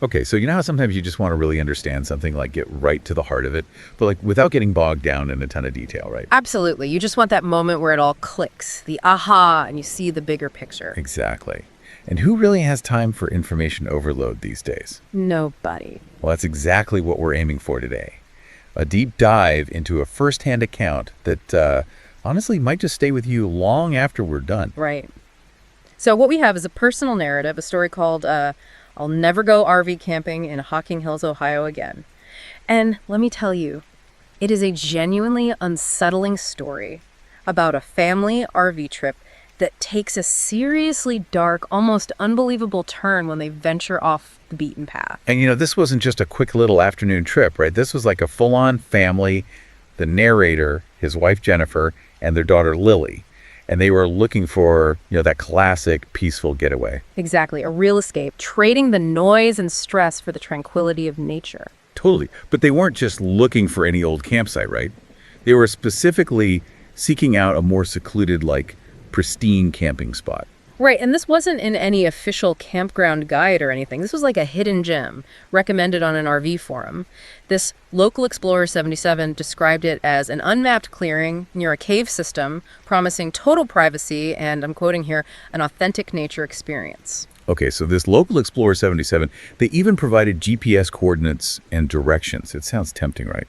Okay, so you know how sometimes you just want to really understand something, like get right to the heart of it, but like without getting bogged down in a ton of detail, right? Absolutely. You just want that moment where it all clicks, the aha, and you see the bigger picture. Exactly. And who really has time for information overload these days? Nobody. Well, that's exactly what we're aiming for today. A deep dive into a first-hand account that honestly might just stay with you long after we're done. Right. So what we have is a personal narrative, a story called I'll Never Go RV Camping in Hocking Hills, Ohio Again. And let me tell you, it is a genuinely unsettling story about a family RV trip that takes a seriously dark, almost unbelievable turn when they venture off the beaten path. And this wasn't just a quick little afternoon trip, right? This was like a full-on family, the narrator, his wife Jennifer, and their daughter Lily. And they were looking for, that classic peaceful getaway. Exactly, a real escape, trading the noise and stress for the tranquility of nature. Totally. But they weren't just looking for any old campsite, right? They were specifically seeking out a more secluded, pristine camping spot. Right, and this wasn't in any official campground guide or anything. This was like a hidden gem recommended on an RV forum. This local Explorer 77 described it as an unmapped clearing near a cave system, promising total privacy and, I'm quoting here, an authentic nature experience. Okay, so this local Explorer 77, they even provided GPS coordinates and directions. It sounds tempting, right?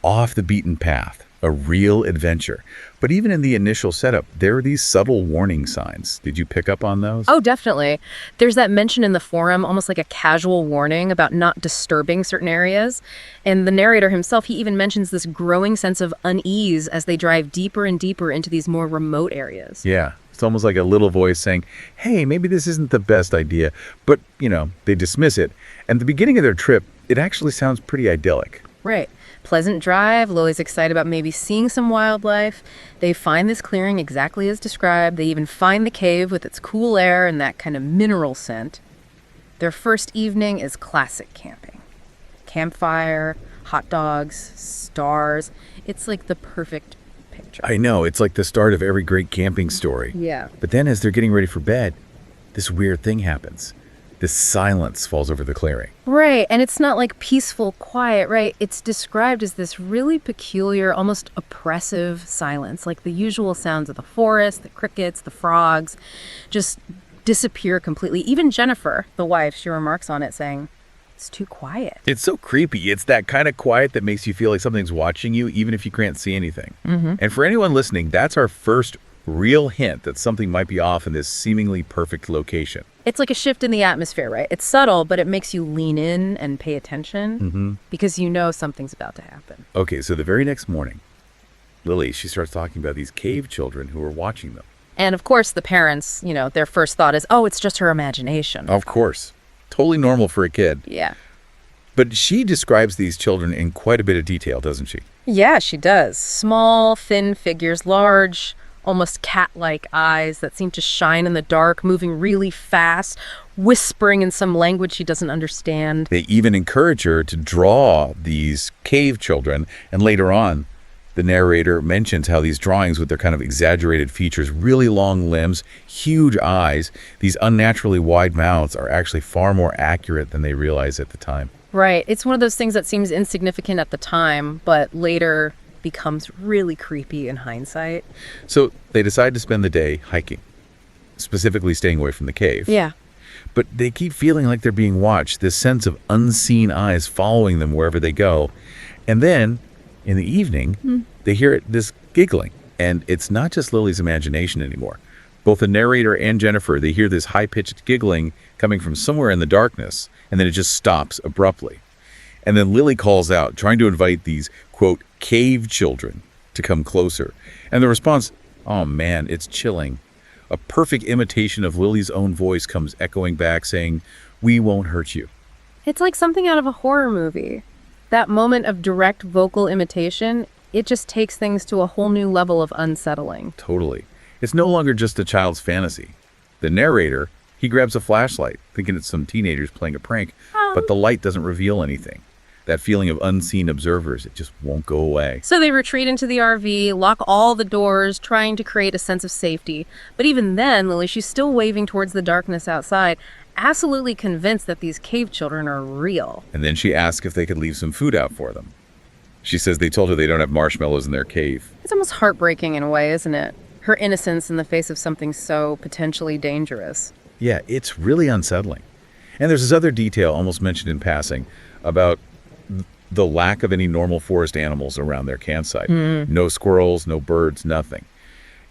Off the beaten path, a real adventure. But even in the initial setup, there are these subtle warning signs. Did you pick up on those? Oh, definitely. There's that mention in the forum, almost like a casual warning about not disturbing certain areas. And the narrator himself, he even mentions this growing sense of unease as they drive deeper and deeper into these more remote areas. Yeah, it's almost like a little voice saying, hey, maybe this isn't the best idea. But, they dismiss it. And the beginning of their trip, it actually sounds pretty idyllic. Right. Pleasant drive. Lily's excited about maybe seeing some wildlife. They find this clearing exactly as described. They even find the cave with its cool air and that kind of mineral scent. Their first evening is classic camping. Campfire, hot dogs, stars. It's like the perfect picture. I know. It's like the start of every great camping story. Yeah. But then as they're getting ready for bed, this weird thing happens. This silence falls over the clearing. Right, and it's not like peaceful quiet, right? It's described as this really peculiar, almost oppressive silence, like the usual sounds of the forest, the crickets, the frogs, just disappear completely. Even Jennifer, the wife, she remarks on it saying, it's too quiet. It's so creepy. It's that kind of quiet that makes you feel like something's watching you, even if you can't see anything. Mm-hmm. And for anyone listening, that's our first real hint that something might be off in this seemingly perfect location. It's like a shift in the atmosphere, right? It's subtle, but it makes you lean in and pay attention because you know something's about to happen. Okay, so the very next morning, Lily, she starts talking about these cave children who are watching them. And of course, the parents, their first thought is, oh, it's just her imagination. Of course. Totally normal for a kid. Yeah. But she describes these children in quite a bit of detail, doesn't she? Yeah, she does. Small, thin figures, large, almost cat-like eyes that seem to shine in the dark, moving really fast, whispering in some language she doesn't understand. They even encourage her to draw these cave children, and later on, the narrator mentions how these drawings with their kind of exaggerated features, really long limbs, huge eyes, these unnaturally wide mouths are actually far more accurate than they realize at the time. Right. It's one of those things that seems insignificant at the time, but later becomes really creepy in hindsight. So they decide to spend the day hiking, specifically staying away from the cave. Yeah. But they keep feeling like they're being watched, this sense of unseen eyes following them wherever they go. And then, in the evening, they hear this giggling. And it's not just Lily's imagination anymore. Both the narrator and Jennifer, they hear this high-pitched giggling coming from somewhere in the darkness, and then it just stops abruptly. And then Lily calls out, trying to invite these, quote, cave children to come closer. And the response, oh man, it's chilling. A perfect imitation of Lily's own voice comes echoing back saying, we won't hurt you. It's like something out of a horror movie. That moment of direct vocal imitation, it just takes things to a whole new level of unsettling. Totally. It's no longer just a child's fantasy. The narrator, he grabs a flashlight, thinking it's some teenagers playing a prank, but the light doesn't reveal anything. That feeling of unseen observers, it just won't go away. So they retreat into the RV, lock all the doors, trying to create a sense of safety. But even then, Lily, she's still waving towards the darkness outside, absolutely convinced that these cave children are real. And then she asks if they could leave some food out for them. She says they told her they don't have marshmallows in their cave. It's almost heartbreaking in a way, isn't it? Her innocence in the face of something so potentially dangerous. Yeah, it's really unsettling. And there's this other detail, almost mentioned in passing, about the lack of any normal forest animals around their campsite. No squirrels, no birds, nothing.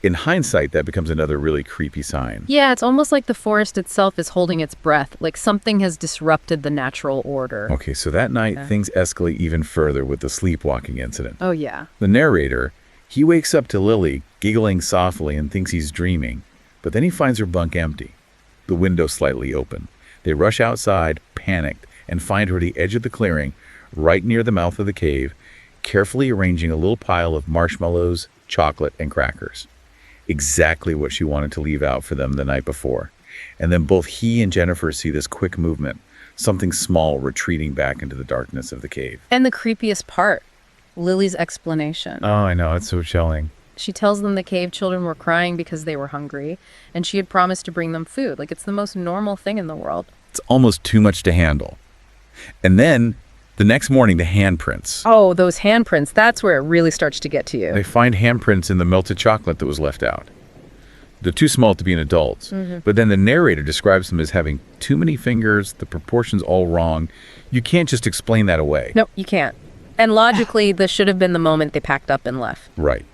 In hindsight, that becomes another really creepy sign. Yeah, it's almost like the forest itself is holding its breath, like something has disrupted the natural order. Okay, so that night, things escalate even further with the sleepwalking incident. Oh, yeah. The narrator, he wakes up to Lily, giggling softly and thinks he's dreaming. But then he finds her bunk empty, the window slightly open. They rush outside, panicked, and find her at the edge of the clearing, right near the mouth of the cave, carefully arranging a little pile of marshmallows, chocolate, and crackers. Exactly what she wanted to leave out for them the night before. And then both he and Jennifer see this quick movement, something small retreating back into the darkness of the cave. And the creepiest part, Lily's explanation. Oh, I know. It's so chilling. She tells them the cave children were crying because they were hungry, and she had promised to bring them food. Like, it's the most normal thing in the world. It's almost too much to handle. And then the next morning, the handprints. Oh, those handprints, that's where it really starts to get to you. They find handprints in the melted chocolate that was left out. They're too small to be an adult. But then the narrator describes them as having too many fingers, the proportions all wrong. You can't just explain that away. Nope, you can't. And logically, this should have been the moment they packed up and left. Right.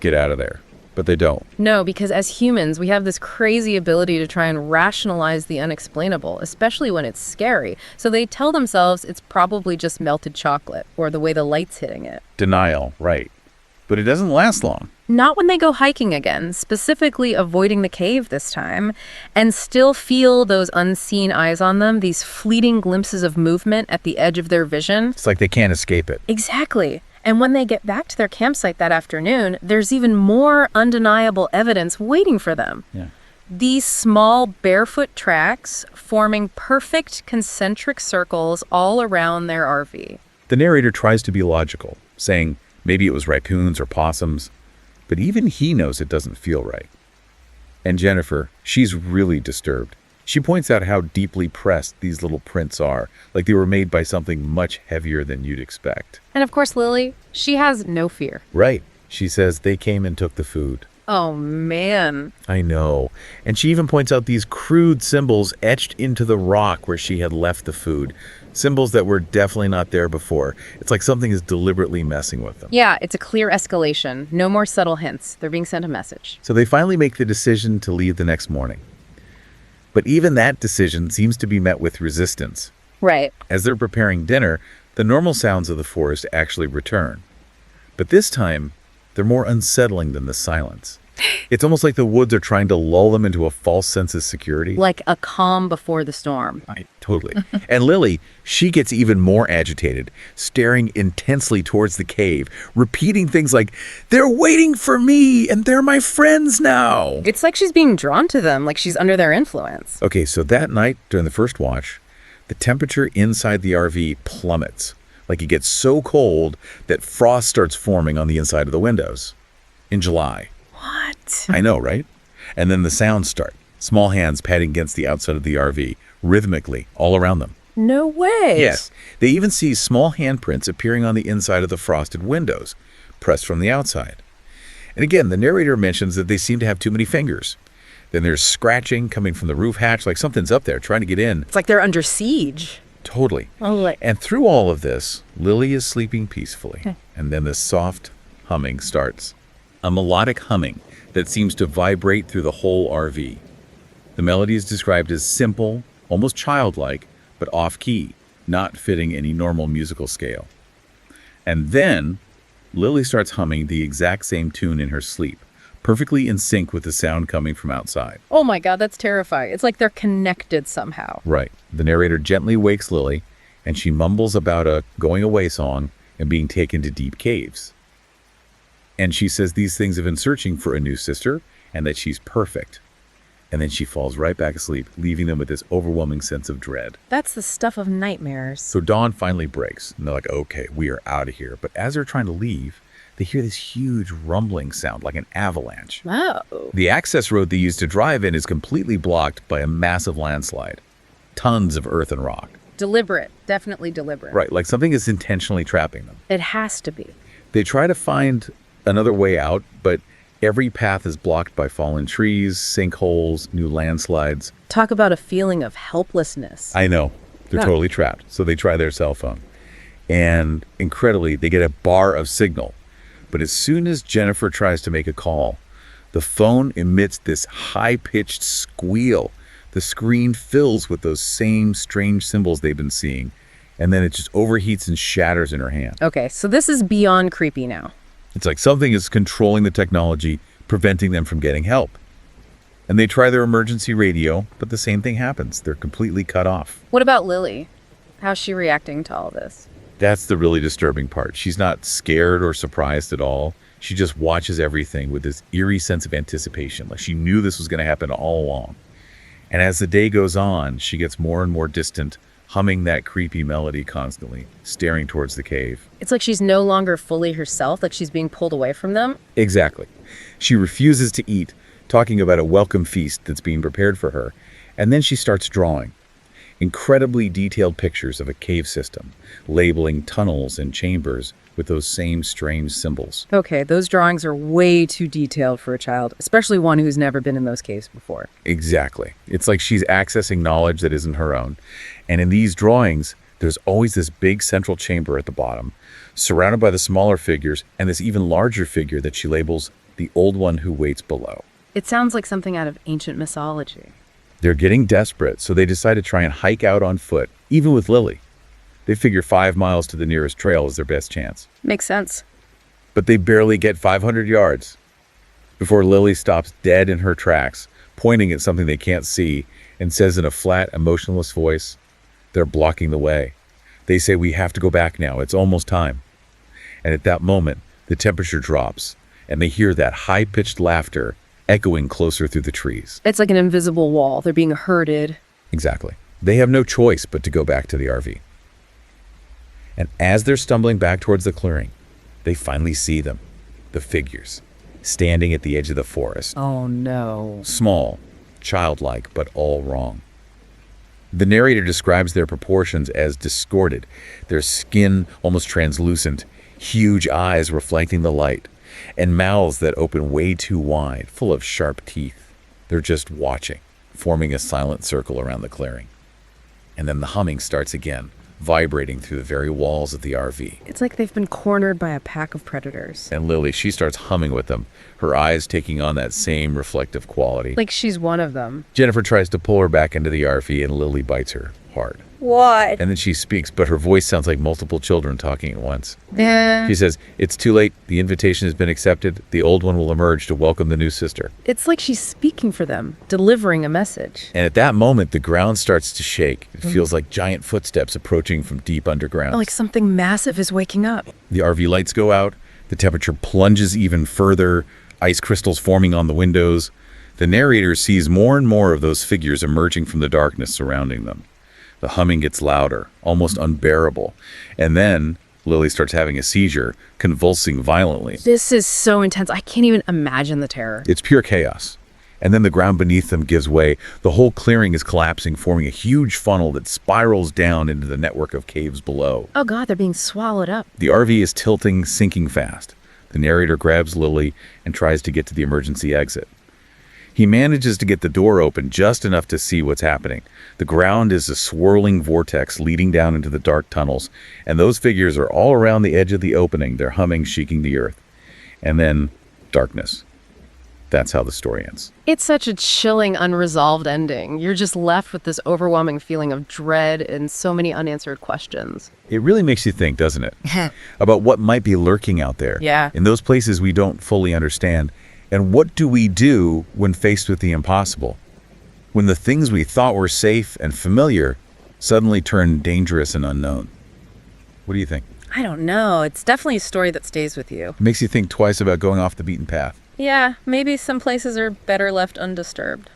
Get out of there. But they don't. No, because as humans, we have this crazy ability to try and rationalize the unexplainable, especially when it's scary. So they tell themselves it's probably just melted chocolate or the way the light's hitting it. Denial, right. But it doesn't last long. Not when they go hiking again, specifically avoiding the cave this time, and still feel those unseen eyes on them, these fleeting glimpses of movement at the edge of their vision. It's like they can't escape it. Exactly. And when they get back to their campsite that afternoon, there's even more undeniable evidence waiting for them. Yeah. These small barefoot tracks forming perfect concentric circles all around their RV. The narrator tries to be logical, saying maybe it was raccoons or possums, but even he knows it doesn't feel right. And Jennifer, she's really disturbed. She points out how deeply pressed these little prints are, like they were made by something much heavier than you'd expect. And of course, Lily, she has no fear. Right. She says they came and took the food. Oh, man. I know. And she even points out these crude symbols etched into the rock where she had left the food. Symbols that were definitely not there before. It's like something is deliberately messing with them. Yeah, it's a clear escalation. No more subtle hints. They're being sent a message. So they finally make the decision to leave the next morning. But even that decision seems to be met with resistance. Right. As they're preparing dinner, the normal sounds of the forest actually return. But this time, they're more unsettling than the silence. It's almost like the woods are trying to lull them into a false sense of security. Like a calm before the storm. Totally. And Lily, she gets even more agitated, staring intensely towards the cave, repeating things like, "They're waiting for me, and they're my friends now." It's like she's being drawn to them, like she's under their influence. Okay, so that night, during the first watch, the temperature inside the RV plummets. Like it gets so cold that frost starts forming on the inside of the windows. In July. What? I know, right? And then the sounds start. Small hands patting against the outside of the RV, rhythmically, all around them. No way. Yes. They even see small handprints appearing on the inside of the frosted windows, pressed from the outside. And again, the narrator mentions that they seem to have too many fingers. Then there's scratching coming from the roof hatch, like something's up there trying to get in. It's like they're under siege. Totally. Oh, And through all of this, Lily is sleeping peacefully. And then this soft humming starts. A melodic humming that seems to vibrate through the whole RV. The melody is described as simple, almost childlike, but off-key, not fitting any normal musical scale. And then, Lily starts humming the exact same tune in her sleep, perfectly in sync with the sound coming from outside. Oh my God, that's terrifying. It's like they're connected somehow. Right. The narrator gently wakes Lily, and she mumbles about a going-away song and being taken to deep caves. And she says these things have been searching for a new sister and that she's perfect. And then she falls right back asleep, leaving them with this overwhelming sense of dread. That's the stuff of nightmares. So dawn finally breaks, and they're like, okay, we are out of here. But as they're trying to leave, they hear this huge rumbling sound like an avalanche. Oh. The access road they used to drive in is completely blocked by a massive landslide. tons of earth and rock. Deliberate. Definitely deliberate. Right, like something is intentionally trapping them. It has to be. They try to find another way out, but every path is blocked by fallen trees, sinkholes, new landslides. Talk about a feeling of helplessness. I know. They're Yeah. totally trapped. So they try their cell phone. And incredibly, they get a bar of signal. But as soon as Jennifer tries to make a call, the phone emits this high-pitched squeal. The screen fills with those same strange symbols they've been seeing. And then it just overheats and shatters in her hand. Okay, so this is beyond creepy now. It's like something is controlling the technology, preventing them from getting help. And they try their emergency radio, but the same thing happens. They're completely cut off. What about Lily? How's she reacting to all this? That's the really disturbing part. She's not scared or surprised at all. She just watches everything with this eerie sense of anticipation, like she knew this was going to happen all along. And as the day goes on, she gets more and more distant, humming that creepy melody constantly, staring towards the cave. It's like she's no longer fully herself, like she's being pulled away from them. Exactly. She refuses to eat, talking about a welcome feast that's being prepared for her. And then she starts drawing. Incredibly detailed pictures of a cave system, labeling tunnels and chambers with those same strange symbols. Okay, those drawings are way too detailed for a child, especially one who's never been in those caves before. Exactly. It's like she's accessing knowledge that isn't her own. And in these drawings, there's always this big central chamber at the bottom, surrounded by the smaller figures and this even larger figure that she labels the old one who waits below. It sounds like something out of ancient mythology. They're getting desperate, so they decide to try and hike out on foot, even with Lily. They figure 5 miles to the nearest trail is their best chance. Makes sense. But they barely get 500 yards before Lily stops dead in her tracks, pointing at something they can't see, and says in a flat, emotionless voice, "They're blocking the way. They say we have to go back now. It's almost time." And at that moment, the temperature drops, and they hear that high-pitched laughter echoing closer through the trees. It's like an invisible wall. They're being herded. Exactly. They have no choice but to go back to the RV. And as they're stumbling back towards the clearing, they finally see them, the figures, standing at the edge of the forest. Oh no. Small, childlike, but all wrong. The narrator describes their proportions as distorted, their skin almost translucent, huge eyes reflecting the light, and mouths that open way too wide, full of sharp teeth. They're just watching, forming a silent circle around the clearing. And then the humming starts again, vibrating through the very walls of the RV. It's like they've been cornered by a pack of predators. And Lily, she starts humming with them, her eyes taking on that same reflective quality. Like she's one of them. Jennifer tries to pull her back into the RV, and Lily bites her hard. What? And then she speaks, but her voice sounds like multiple children talking at once. Yeah. She says, "It's too late. The invitation has been accepted. The old one will emerge to welcome the new sister." It's like she's speaking for them, delivering a message. And at that moment, the ground starts to shake. It feels like giant footsteps approaching from deep underground. Like something massive is waking up. The RV lights go out. The temperature plunges even further, ice crystals forming on the windows. The narrator sees more and more of those figures emerging from the darkness surrounding them. The humming gets louder, almost unbearable. And then Lily starts having a seizure, convulsing violently. This is so intense. I can't even imagine the terror. It's pure chaos. And then the ground beneath them gives way. The whole clearing is collapsing, forming a huge funnel that spirals down into the network of caves below. Oh God, they're being swallowed up. The RV is tilting, sinking fast. The narrator grabs Lily and tries to get to the emergency exit. He manages to get the door open just enough to see what's happening. The ground is a swirling vortex leading down into the dark tunnels, and those figures are all around the edge of the opening, their humming shaking the earth. And then darkness. That's how the story ends. It's such a chilling, unresolved ending. You're just left with this overwhelming feeling of dread and so many unanswered questions. It really makes you think, doesn't it? About what might be lurking out there. Yeah. In those places we don't fully understand. And what do we do when faced with the impossible? When the things we thought were safe and familiar suddenly turn dangerous and unknown? What do you think? I don't know. It's definitely a story that stays with you. It makes you think twice about going off the beaten path. Yeah, maybe some places are better left undisturbed.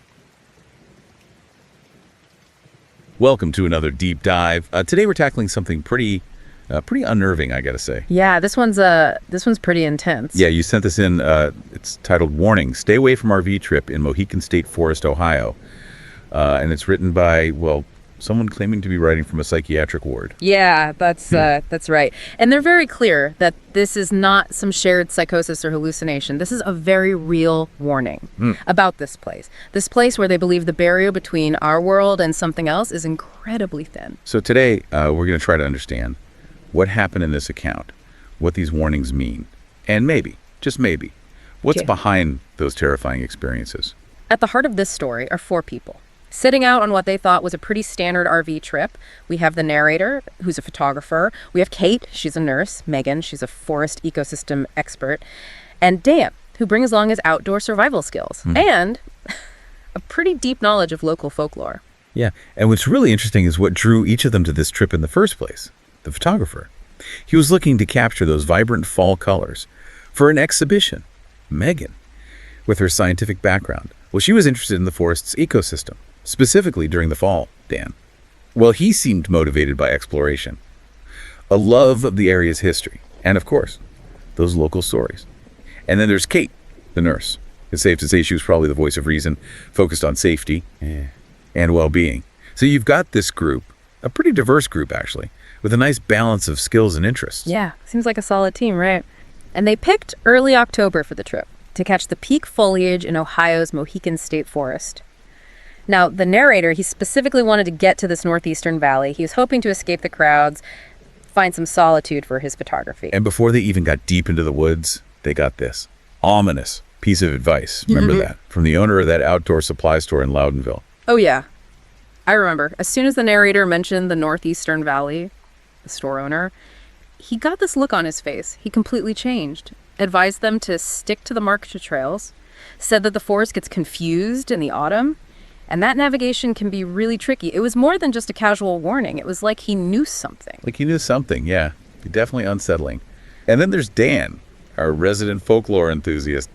Welcome to another deep dive. Today we're tackling something pretty unnerving, I gotta say. Yeah, this one's pretty intense. Yeah, you sent this in. It's titled "Warning: Stay away from RV trip in Mohican State Forest, Ohio," and it's written by Someone claiming to be writing from a psychiatric ward. Yeah, that's right. And they're very clear that this is not some shared psychosis or hallucination. This is a very real warning about this place. This place where they believe the barrier between our world and something else is incredibly thin. So today, we're going to try to understand what happened in this account, what these warnings mean, and maybe, just maybe, what's behind those terrifying experiences. At the heart of this story are 4 people. Sitting out on what they thought was a pretty standard RV trip. We have the narrator, who's a photographer. We have Kate, she's a nurse. Megan, she's a forest ecosystem expert. And Dan, who brings along his outdoor survival skills. And a pretty deep knowledge of local folklore. Yeah, and what's really interesting is what drew each of them to this trip in the first place, the photographer. He was looking to capture those vibrant fall colors for an exhibition. Megan, with her scientific background, well, she was interested in the forest's ecosystem. Specifically during the fall, Dan. Well, he seemed motivated by exploration, a love of the area's history, and of course, those local stories. And then there's Kate, the nurse. It's safe to say she was probably the voice of reason, focused on safety and well-being. So you've got this group, a pretty diverse group actually, with a nice balance of skills and interests. Yeah, seems like a solid team, right? And they picked early October for the trip to catch the peak foliage in Ohio's Mohican State Forest. Now, the narrator, he specifically wanted to get to this northeastern valley. He was hoping to escape the crowds, find some solitude for his photography. And before they even got deep into the woods, they got this ominous piece of advice. Remember that? From the owner of that outdoor supply store in Loudonville. Oh, yeah. I remember. As soon as the narrator mentioned the northeastern valley, the store owner, he got this look on his face. He completely changed. Advised them to stick to the marked trails. Said that the forest gets confused in the autumn. And that navigation can be really tricky. It was more than just a casual warning. It was like he knew something. Like he knew something, yeah. Definitely unsettling. And then there's Dan, our resident folklore enthusiast.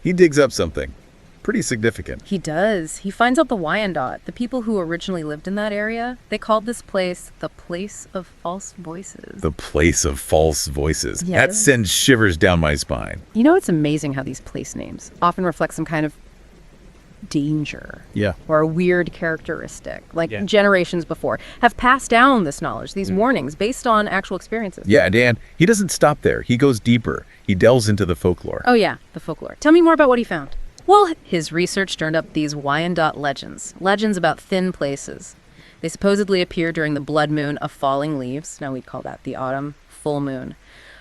He digs up something pretty significant. He does. He finds out the Wyandot, the people who originally lived in that area. They called this place the Place of False Voices. The Place of False Voices. Yeah. That sends shivers down my spine. You know, it's amazing how these place names often reflect some kind of danger or a weird characteristic, like generations before have passed down this knowledge, these warnings based on actual experiences. Yeah, Dan, he doesn't stop there. He goes deeper. He delves into the folklore. Oh yeah, the folklore. Tell me more about what he found. Well, his research turned up these Wyandot legends about thin places. They supposedly appear during the blood moon of falling leaves. Now we'd call that the autumn full moon.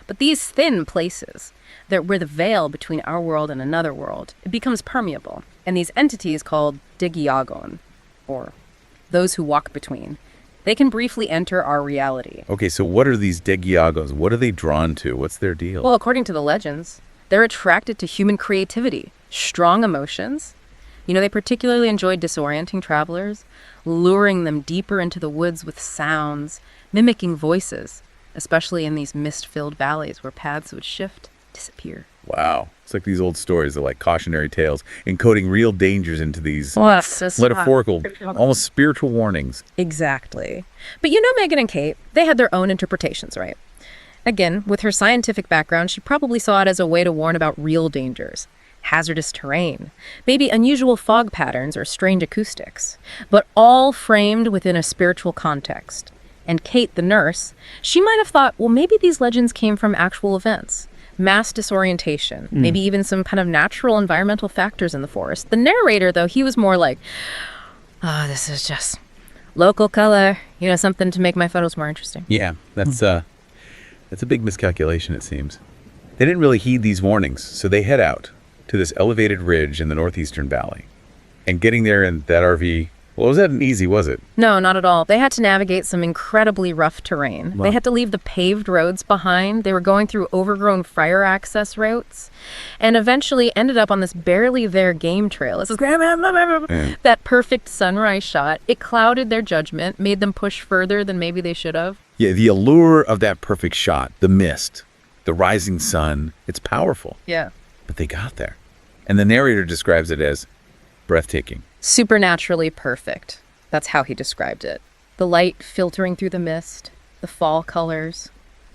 But these thin places, they're where the veil between our world and another world, it becomes permeable. And these entities called Digyagon, or those who walk between, they can briefly enter our reality. Okay, so what are these Degiagos? What are they drawn to? What's their deal? Well, according to the legends, they're attracted to human creativity, strong emotions. You know, they particularly enjoy disorienting travelers, luring them deeper into the woods with sounds, mimicking voices, especially in these mist-filled valleys where paths would shift, disappear. Wow. It's like these old stories. They're like cautionary tales, encoding real dangers into these metaphorical, almost spiritual warnings. Exactly. But you know Megan and Kate, they had their own interpretations, right? Again, with her scientific background, she probably saw it as a way to warn about real dangers. Hazardous terrain, maybe unusual fog patterns or strange acoustics, but all framed within a spiritual context. And Kate, the nurse, she might have thought, well, maybe these legends came from actual events. Mass disorientation, maybe even some kind of natural environmental factors in the forest. The narrator, though, he was more like, oh, this is just local color, you know, something to make my photos more interesting. Yeah, that's a big miscalculation, it seems. They didn't really heed these warnings, so they head out to this elevated ridge in the northeastern valley. And getting there in that RV, well, wasn't easy, was it? No, not at all. They had to navigate some incredibly rough terrain. Wow. They had to leave the paved roads behind. They were going through overgrown fire access routes and eventually ended up on this barely there game trail. This is that perfect sunrise shot. It clouded their judgment, made them push further than maybe they should have. Yeah, the allure of that perfect shot, the mist, the rising sun, it's powerful. Yeah. But they got there. And the narrator describes it as breathtaking. Supernaturally perfect. That's how he described it. The light filtering through the mist, the fall colors.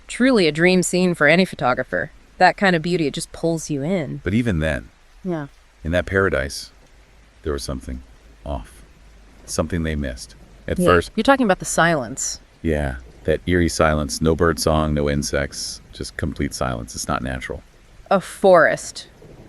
Truly a dream scene for any photographer. That kind of beauty, it just pulls you in. But even then, Yeah. in that paradise, there was something off. Something they missed. at first. You're talking about the silence. Yeah, that eerie silence. No bird song, no insects, just complete silence. It's not natural. A forest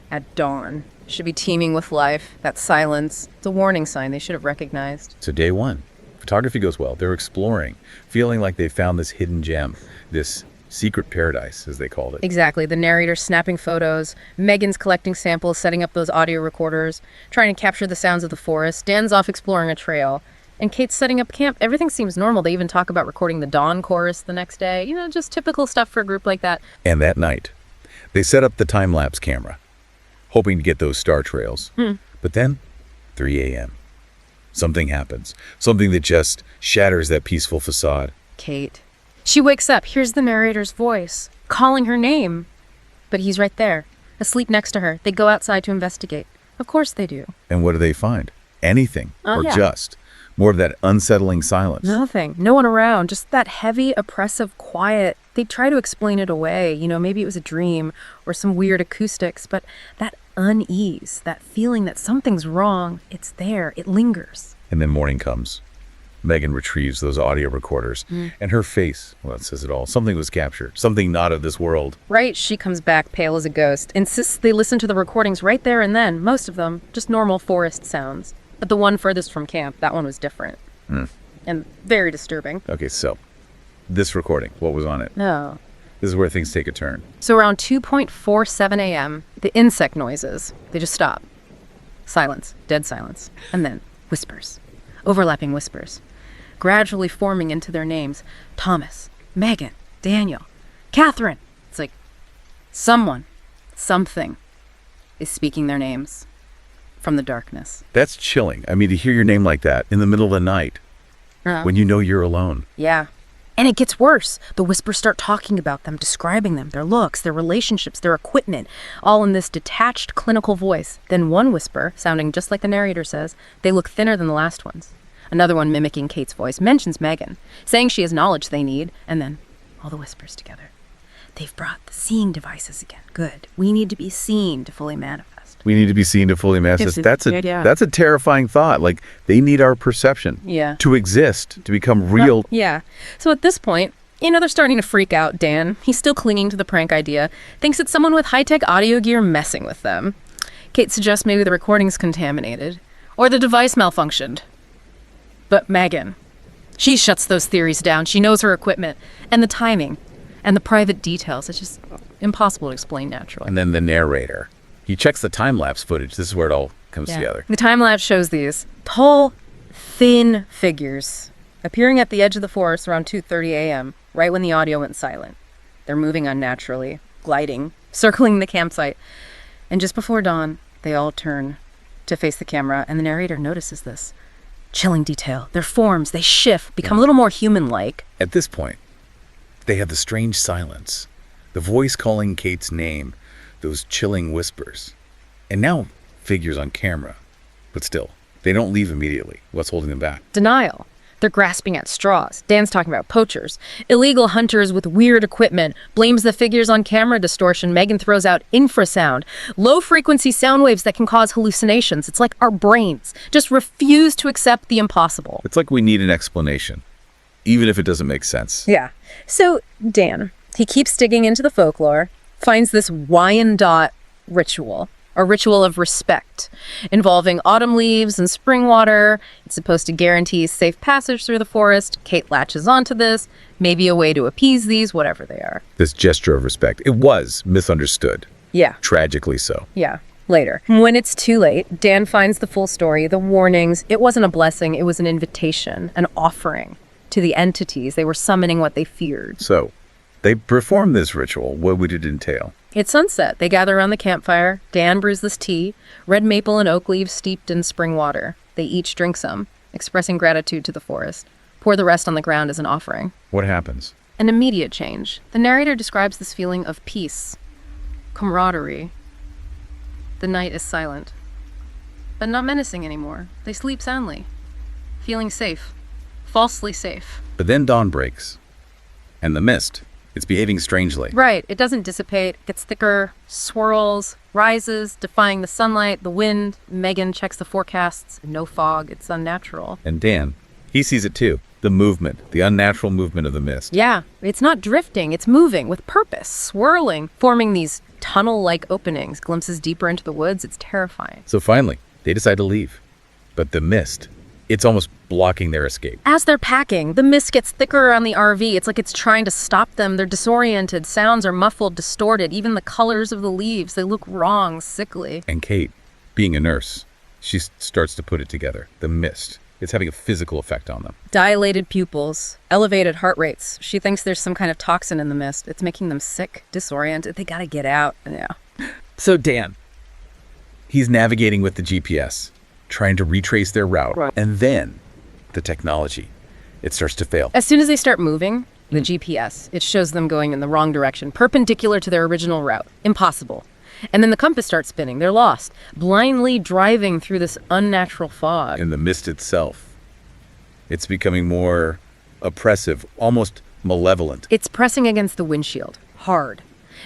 at dawn should be teeming with life. That silence, it's a warning sign they should have recognized. So day one, photography goes well. They're exploring, feeling like they found this hidden gem, this secret paradise, as they called it. Exactly. The narrator's snapping photos, Megan's collecting samples, setting up those audio recorders, trying to capture the sounds of the forest. Dan's off exploring a trail, and Kate's setting up camp. Everything seems normal. They even talk about recording the dawn chorus the next day. You know, just typical stuff for a group like that. And that night, they set up the time-lapse camera, hoping to get those star trails. But then, 3 a.m., something happens. Something that just shatters that peaceful facade. Kate. She wakes up, hears the narrator's voice, calling her name. But he's right there, asleep next to her. They go outside to investigate. Of course they do. And what do they find? Anything, or yeah. just more of that unsettling silence. Nothing. No one around. Just that heavy, oppressive quiet. They try to explain it away. You know, maybe it was a dream or some weird acoustics, but that unease, that feeling that something's wrong, it's there. It lingers. And then morning comes. Megan retrieves those audio recorders, and her face, well, it says it all. Something was captured, something not of this world. Right, she comes back pale as a ghost, insists they listen to the recordings right there and then, most of them, just normal forest sounds. But the one furthest from camp, that one was different. And very disturbing. Okay, so, this recording, what was on it? No. This is where things take a turn. So around 2:47 a.m., the insect noises, they just stop. Silence, dead silence. And then whispers, overlapping whispers, gradually forming into their names. Thomas, Megan, Daniel, Catherine. It's like someone, something is speaking their names from the darkness. That's chilling. I mean, to hear your name like that in the middle of the night, when you know you're alone. Yeah. And it gets worse. The whispers start talking about them, describing them, their looks, their relationships, their equipment, all in this detached clinical voice. Then one whisper, sounding just like the narrator says, they look thinner than the last ones. Another one, mimicking Kate's voice, mentions Megan, saying she has knowledge they need, and then all the whispers together. They've brought the seeing devices again. Good. We need to be seen to fully manifest. We need to be seen to fully manifest. Yes, That's a terrifying thought. Like, they need our perception to exist, to become real. Yeah. So at this point, you know, they're starting to freak out. Dan, he's still clinging to the prank idea, thinks it's someone with high-tech audio gear messing with them. Kate suggests maybe the recording's contaminated, or the device malfunctioned. But Megan, she shuts those theories down. She knows her equipment and the timing and the private details. It's just impossible to explain naturally. And then the narrator. He checks the time-lapse footage. This is where it all comes together. The time-lapse shows these tall, thin figures appearing at the edge of the forest around 2:30 a.m., right when the audio went silent. They're moving unnaturally, gliding, circling the campsite. And just before dawn, they all turn to face the camera, and the narrator notices this. Chilling detail. Their forms, they shift, become a little more human-like. At this point, they have the strange silence, the voice calling Kate's name, those chilling whispers. And now, figures on camera. But still, they don't leave immediately. What's holding them back? Denial. They're grasping at straws. Dan's talking about poachers. Illegal hunters with weird equipment. Blames the figures on camera distortion. Megan throws out infrasound. Low-frequency sound waves that can cause hallucinations. It's like our brains just refuse to accept the impossible. It's like we need an explanation, even if it doesn't make sense. Yeah. So Dan, he keeps digging into the folklore, finds this Wyandotte ritual. A ritual of respect involving autumn leaves and spring water. It's supposed to guarantee safe passage through the forest. Kate latches onto this, maybe a way to appease these, whatever they are. This gesture of respect, it was misunderstood. Yeah. Tragically so. Yeah. Later. When it's too late, Dan finds the full story, the warnings. It wasn't a blessing, it was an invitation, an offering to the entities. They were summoning what they feared. So, they performed this ritual. What would it entail? It's sunset. They gather around the campfire. Dan brews this tea, red maple and oak leaves steeped in spring water. They each drink some, expressing gratitude to the forest. Pour the rest on the ground as an offering. What happens? An immediate change. The narrator describes this feeling of peace, camaraderie. The night is silent, but not menacing anymore. They sleep soundly, feeling safe, falsely safe. But then dawn breaks, and the mist, it's behaving strangely. Right. It doesn't dissipate. It gets thicker, swirls, rises, defying the sunlight, the wind. Megan checks the forecasts. No fog. It's unnatural. And Dan, He sees it too. The movement, the unnatural movement of the mist. Yeah, it's not drifting, it's moving with purpose, swirling, forming these tunnel-like openings, glimpses deeper into the woods. It's terrifying. So finally, they decide to leave. But the mist, it's almost blocking their escape. As they're packing, the mist gets thicker around the RV. It's like it's trying to stop them. They're disoriented. Sounds are muffled, distorted. Even the colors of the leaves, they look wrong, sickly. And Kate, being a nurse, she starts to put it together. The mist, it's having a physical effect on them. Dilated pupils, elevated heart rates. She thinks there's some kind of toxin in the mist. It's making them sick, disoriented. They gotta get out. Yeah. So Dan, he's navigating with the GPS, trying to retrace their route. Right. And then the technology, it starts to fail. As soon as they start moving, the GPS, it shows them going in the wrong direction, perpendicular to their original route. Impossible. And then the compass starts spinning. They're lost, blindly driving through this unnatural fog. And the mist itself, it's becoming more oppressive, almost malevolent. It's pressing against the windshield, hard.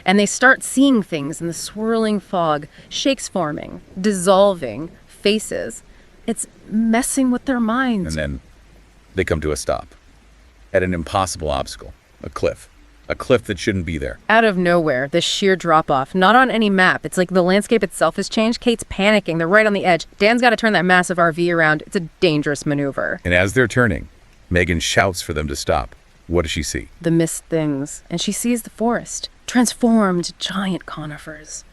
And they start seeing things in the swirling fog, shakes forming, dissolving, faces. It's messing with their minds. And then they come to a stop at an impossible obstacle, a cliff that shouldn't be there. Out of nowhere, this sheer drop-off, not on any map. It's like the landscape itself has changed. Kate's panicking. They're right on the edge. Dan's got to turn that massive RV around. It's a dangerous maneuver. And as they're turning, Megan shouts for them to stop. What does she see? The mist things, and she sees the forest, transformed giant conifers.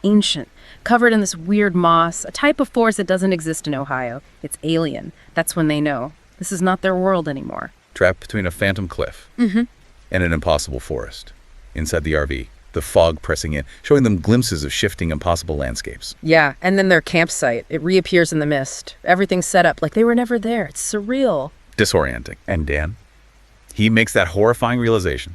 Ancient, covered in this weird moss, a type of forest that doesn't exist in Ohio. It's alien. That's when they know. This is not their world anymore. Trapped between a phantom cliff and an impossible forest. Inside the RV, the fog pressing in, showing them glimpses of shifting impossible landscapes. Yeah, and then their campsite. It reappears in the mist. Everything's set up like they were never there. It's surreal. Disorienting. And Dan, he makes that horrifying realization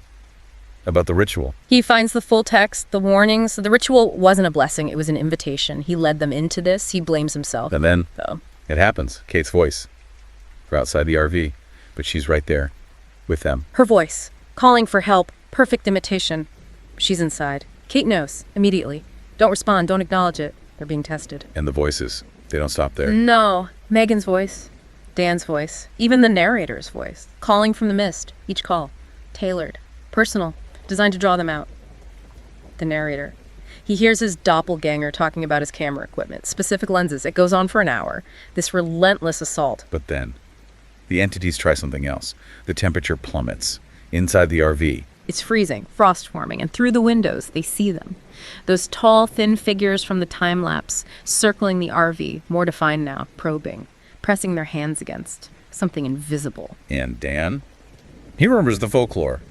about the ritual. He finds the full text, the warnings. The ritual wasn't a blessing, it was an invitation. He led them into this. He blames himself. And then So, it happens. Kate's voice. They're outside the RV, but she's right there with them. her voice, calling for help, perfect imitation. She's inside. Kate knows, immediately. Don't respond, don't acknowledge it. They're being tested. And the voices, they don't stop there. No. Megan's voice, Dan's voice, even the narrator's voice, calling from the mist. Each call, tailored, personal, designed to draw them out. The narrator. He hears his doppelganger talking about his camera equipment, specific lenses. It goes on for an hour. This relentless assault. But then, the entities try something else. The temperature plummets. Inside the RV, It's freezing, frost forming, and through the windows, they see them. Those tall, thin figures from the time lapse, circling the RV, more defined now, probing, pressing their hands against something invisible. and Dan, he remembers the folklore.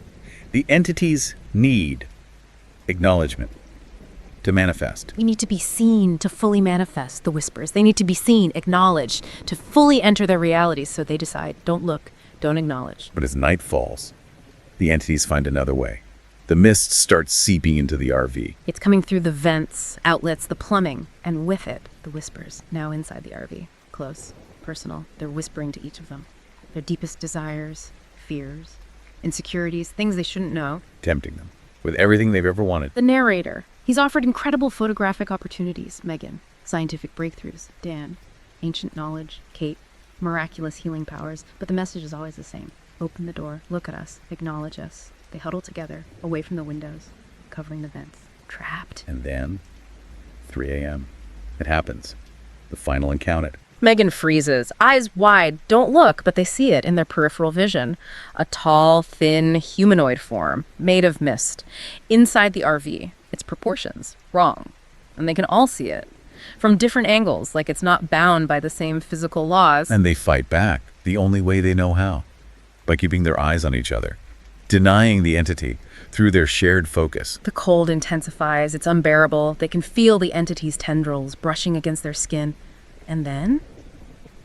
The entities need acknowledgement to manifest. We need to be seen to fully manifest, the whispers. They need to be seen, acknowledged, to fully enter their realities, so they decide, don't look, don't acknowledge. But as night falls, the entities find another way. The mist starts seeping into the RV. It's coming through the vents, outlets, the plumbing, and with it, the whispers, now inside the RV. Close, personal. They're whispering to each of them. Their deepest desires, fears, insecurities, things they shouldn't know. Tempting them with everything they've ever wanted. The narrator. He's offered incredible photographic opportunities. Megan. Scientific breakthroughs. Dan. Ancient knowledge. Kate. Miraculous healing powers. But the message is always the same. Open the door. Look at us. Acknowledge us. They huddle together, away from the windows, covering the vents. Trapped. And then, 3 a.m., it happens. The final encounter. Megan freezes, eyes wide, don't look, but they see it in their peripheral vision. A tall, thin, humanoid form, made of mist. Inside the RV, its proportions, wrong. And they can all see it. From different angles, like it's not bound by the same physical laws. And they fight back the only way they know how, by keeping their eyes on each other, denying the entity through their shared focus. The cold intensifies, it's unbearable. They can feel the entity's tendrils brushing against their skin. And then,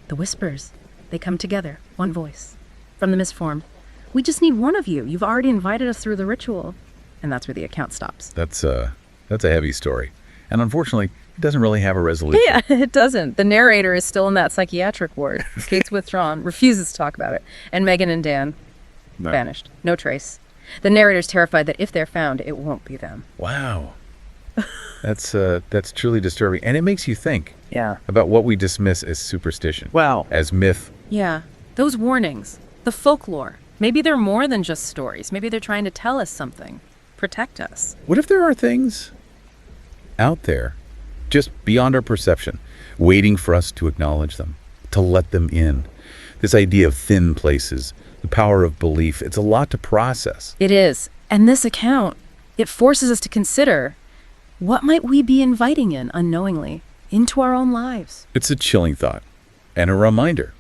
the whispers. They come together, one voice. From the mist formed. We just need one of you. You've already invited us through the ritual. And that's where the account stops. That's a heavy story. And unfortunately, it doesn't really have a resolution. Yeah, it doesn't. The narrator is still in that psychiatric ward. Kate's withdrawn, refuses to talk about it. And Megan and Dan No. vanished. No trace. The narrator's terrified that if they're found, it won't be them. Wow. That's truly disturbing. And it makes you think Yeah. about what we dismiss as superstition, Wow. as myth, Yeah. Those warnings, the folklore, maybe they're more than just stories. Maybe they're trying to tell us something, protect us. What if there are things out there, just beyond our perception, waiting for us to acknowledge them, to let them in? This idea of thin places, the power of belief, it's a lot to process. It is. And this account, it forces us to consider, what might we be inviting in unknowingly into our own lives? It's a chilling thought and a reminder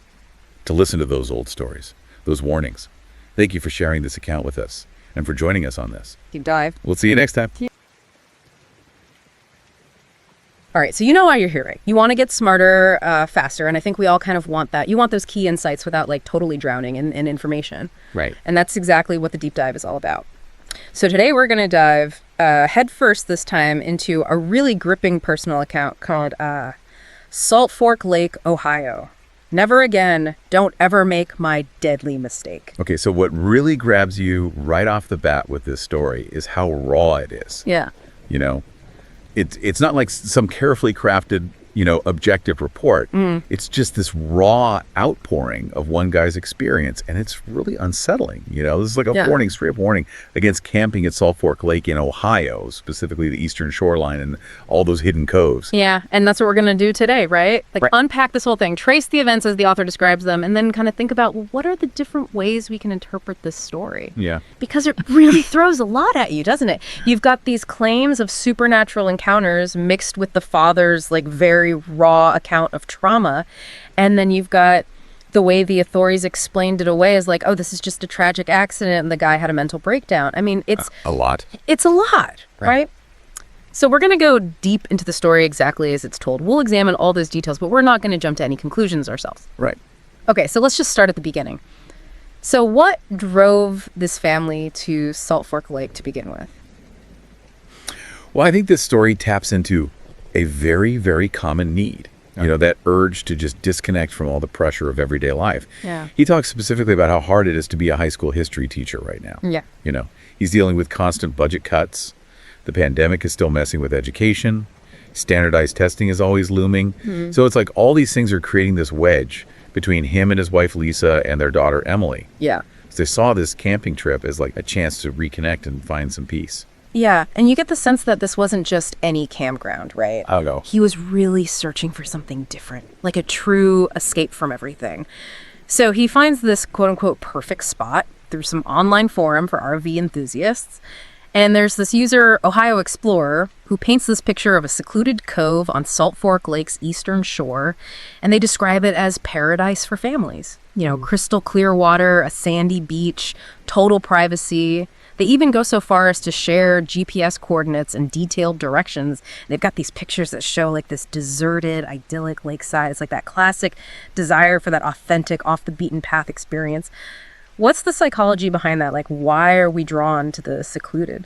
to listen to those old stories, those warnings. Thank you for sharing this account with us and for joining us on this. Deep dive. We'll see you next time. All right, so you know why you're here, right? You want to get smarter faster, and I think we all kind of want that. You want those key insights without like totally drowning in information. Right. And that's exactly what the deep dive is all about. So today we're going to dive head first this time into a really gripping personal account called Salt Fork Lake, Ohio. Never again, don't ever make my deadly mistake. Okay, so what really grabs you right off the bat with this story is how raw it is. Yeah. You know, it's not like some carefully crafted, objective report. It's just this raw outpouring of one guy's experience, and it's really unsettling. This is like a warning, straight up warning against camping at Salt Fork Lake in Ohio, specifically the eastern shoreline and all those hidden coves. Yeah, and that's what we're going to do today, right? Unpack this whole thing, trace the events as the author describes them, and then kind of think about, well, what are the different ways we can interpret this story? Yeah. Because it really throws a lot at you, doesn't it? You've got these claims of supernatural encounters mixed with the father's very raw account of trauma, and then you've got the way the authorities explained it away as oh, this is just a tragic accident and the guy had a mental breakdown. I mean, it's a lot. It's a lot, right? So we're going to go deep into the story exactly as it's told. We'll examine all those details, but we're not going to jump to any conclusions ourselves. Right. Okay, so let's just start at the beginning. So what drove this family to Salt Fork Lake to begin with? Well, I think this story taps into a very, very common need. That urge to just disconnect from all the pressure of everyday life. Yeah. He talks specifically about how hard it is to be a high school history teacher right now. Yeah. He's dealing with constant budget cuts. The pandemic is still messing with education. Standardized testing is always looming. So it's like all these things are creating this wedge between him and his wife, Lisa, and their daughter, Emily. Yeah. So they saw this camping trip as a chance to reconnect and find some peace. Yeah, and you get the sense that this wasn't just any campground, right? I'll go. He was really searching for something different, like a true escape from everything. So he finds this quote-unquote perfect spot through some online forum for RV enthusiasts. And there's this user, Ohio Explorer, who paints this picture of a secluded cove on Salt Fork Lake's eastern shore, and they describe it as paradise for families. Crystal clear water, a sandy beach, total privacy. They even go so far as to share GPS coordinates and detailed directions. They've got these pictures that show this deserted, idyllic lakeside. It's that classic desire for that authentic, off-the-beaten-path experience. What's the psychology behind that? Why are we drawn to the secluded?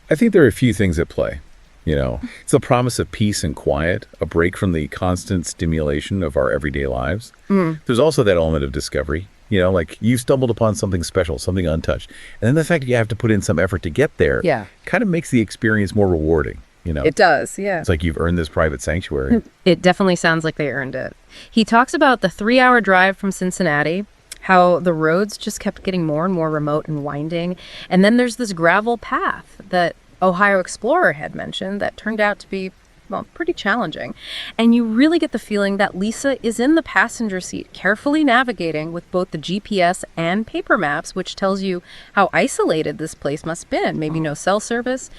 I think there are a few things at play. It's the promise of peace and quiet, a break from the constant stimulation of our everyday lives. There's also that element of discovery. You stumbled upon something special, something untouched. And then the fact that you have to put in some effort to get there kind of makes the experience more rewarding. It does, yeah. It's like you've earned this private sanctuary. It definitely sounds like they earned it. He talks about the 3-hour drive from Cincinnati, how the roads just kept getting more and more remote and winding. And then there's this gravel path that Ohio Explorer had mentioned that turned out to be, pretty challenging. And you really get the feeling that Lisa is in the passenger seat, carefully navigating with both the GPS and paper maps, which tells you how isolated this place must have been. Maybe no cell service.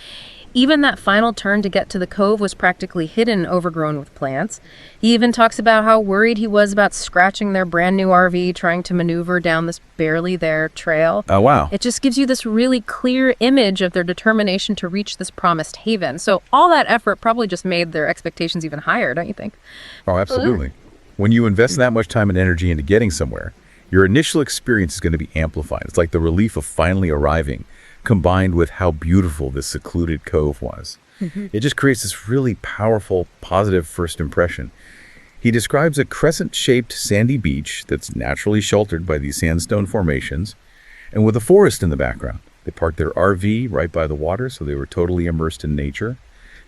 Even that final turn to get to the cove was practically hidden, overgrown with plants. He even talks about how worried he was about scratching their brand new RV trying to maneuver down this barely there trail. Oh, wow. It just gives you this really clear image of their determination to reach this promised haven. So all that effort probably just made their expectations even higher, don't you think? Oh, absolutely. When you invest that much time and energy into getting somewhere, your initial experience is going to be amplified. It's like the relief of finally arriving, combined with how beautiful this secluded cove was. It just creates this really powerful, positive first impression. He describes a crescent-shaped sandy beach that's naturally sheltered by these sandstone formations, and with a forest in the background. They parked their RV right by the water, so they were totally immersed in nature.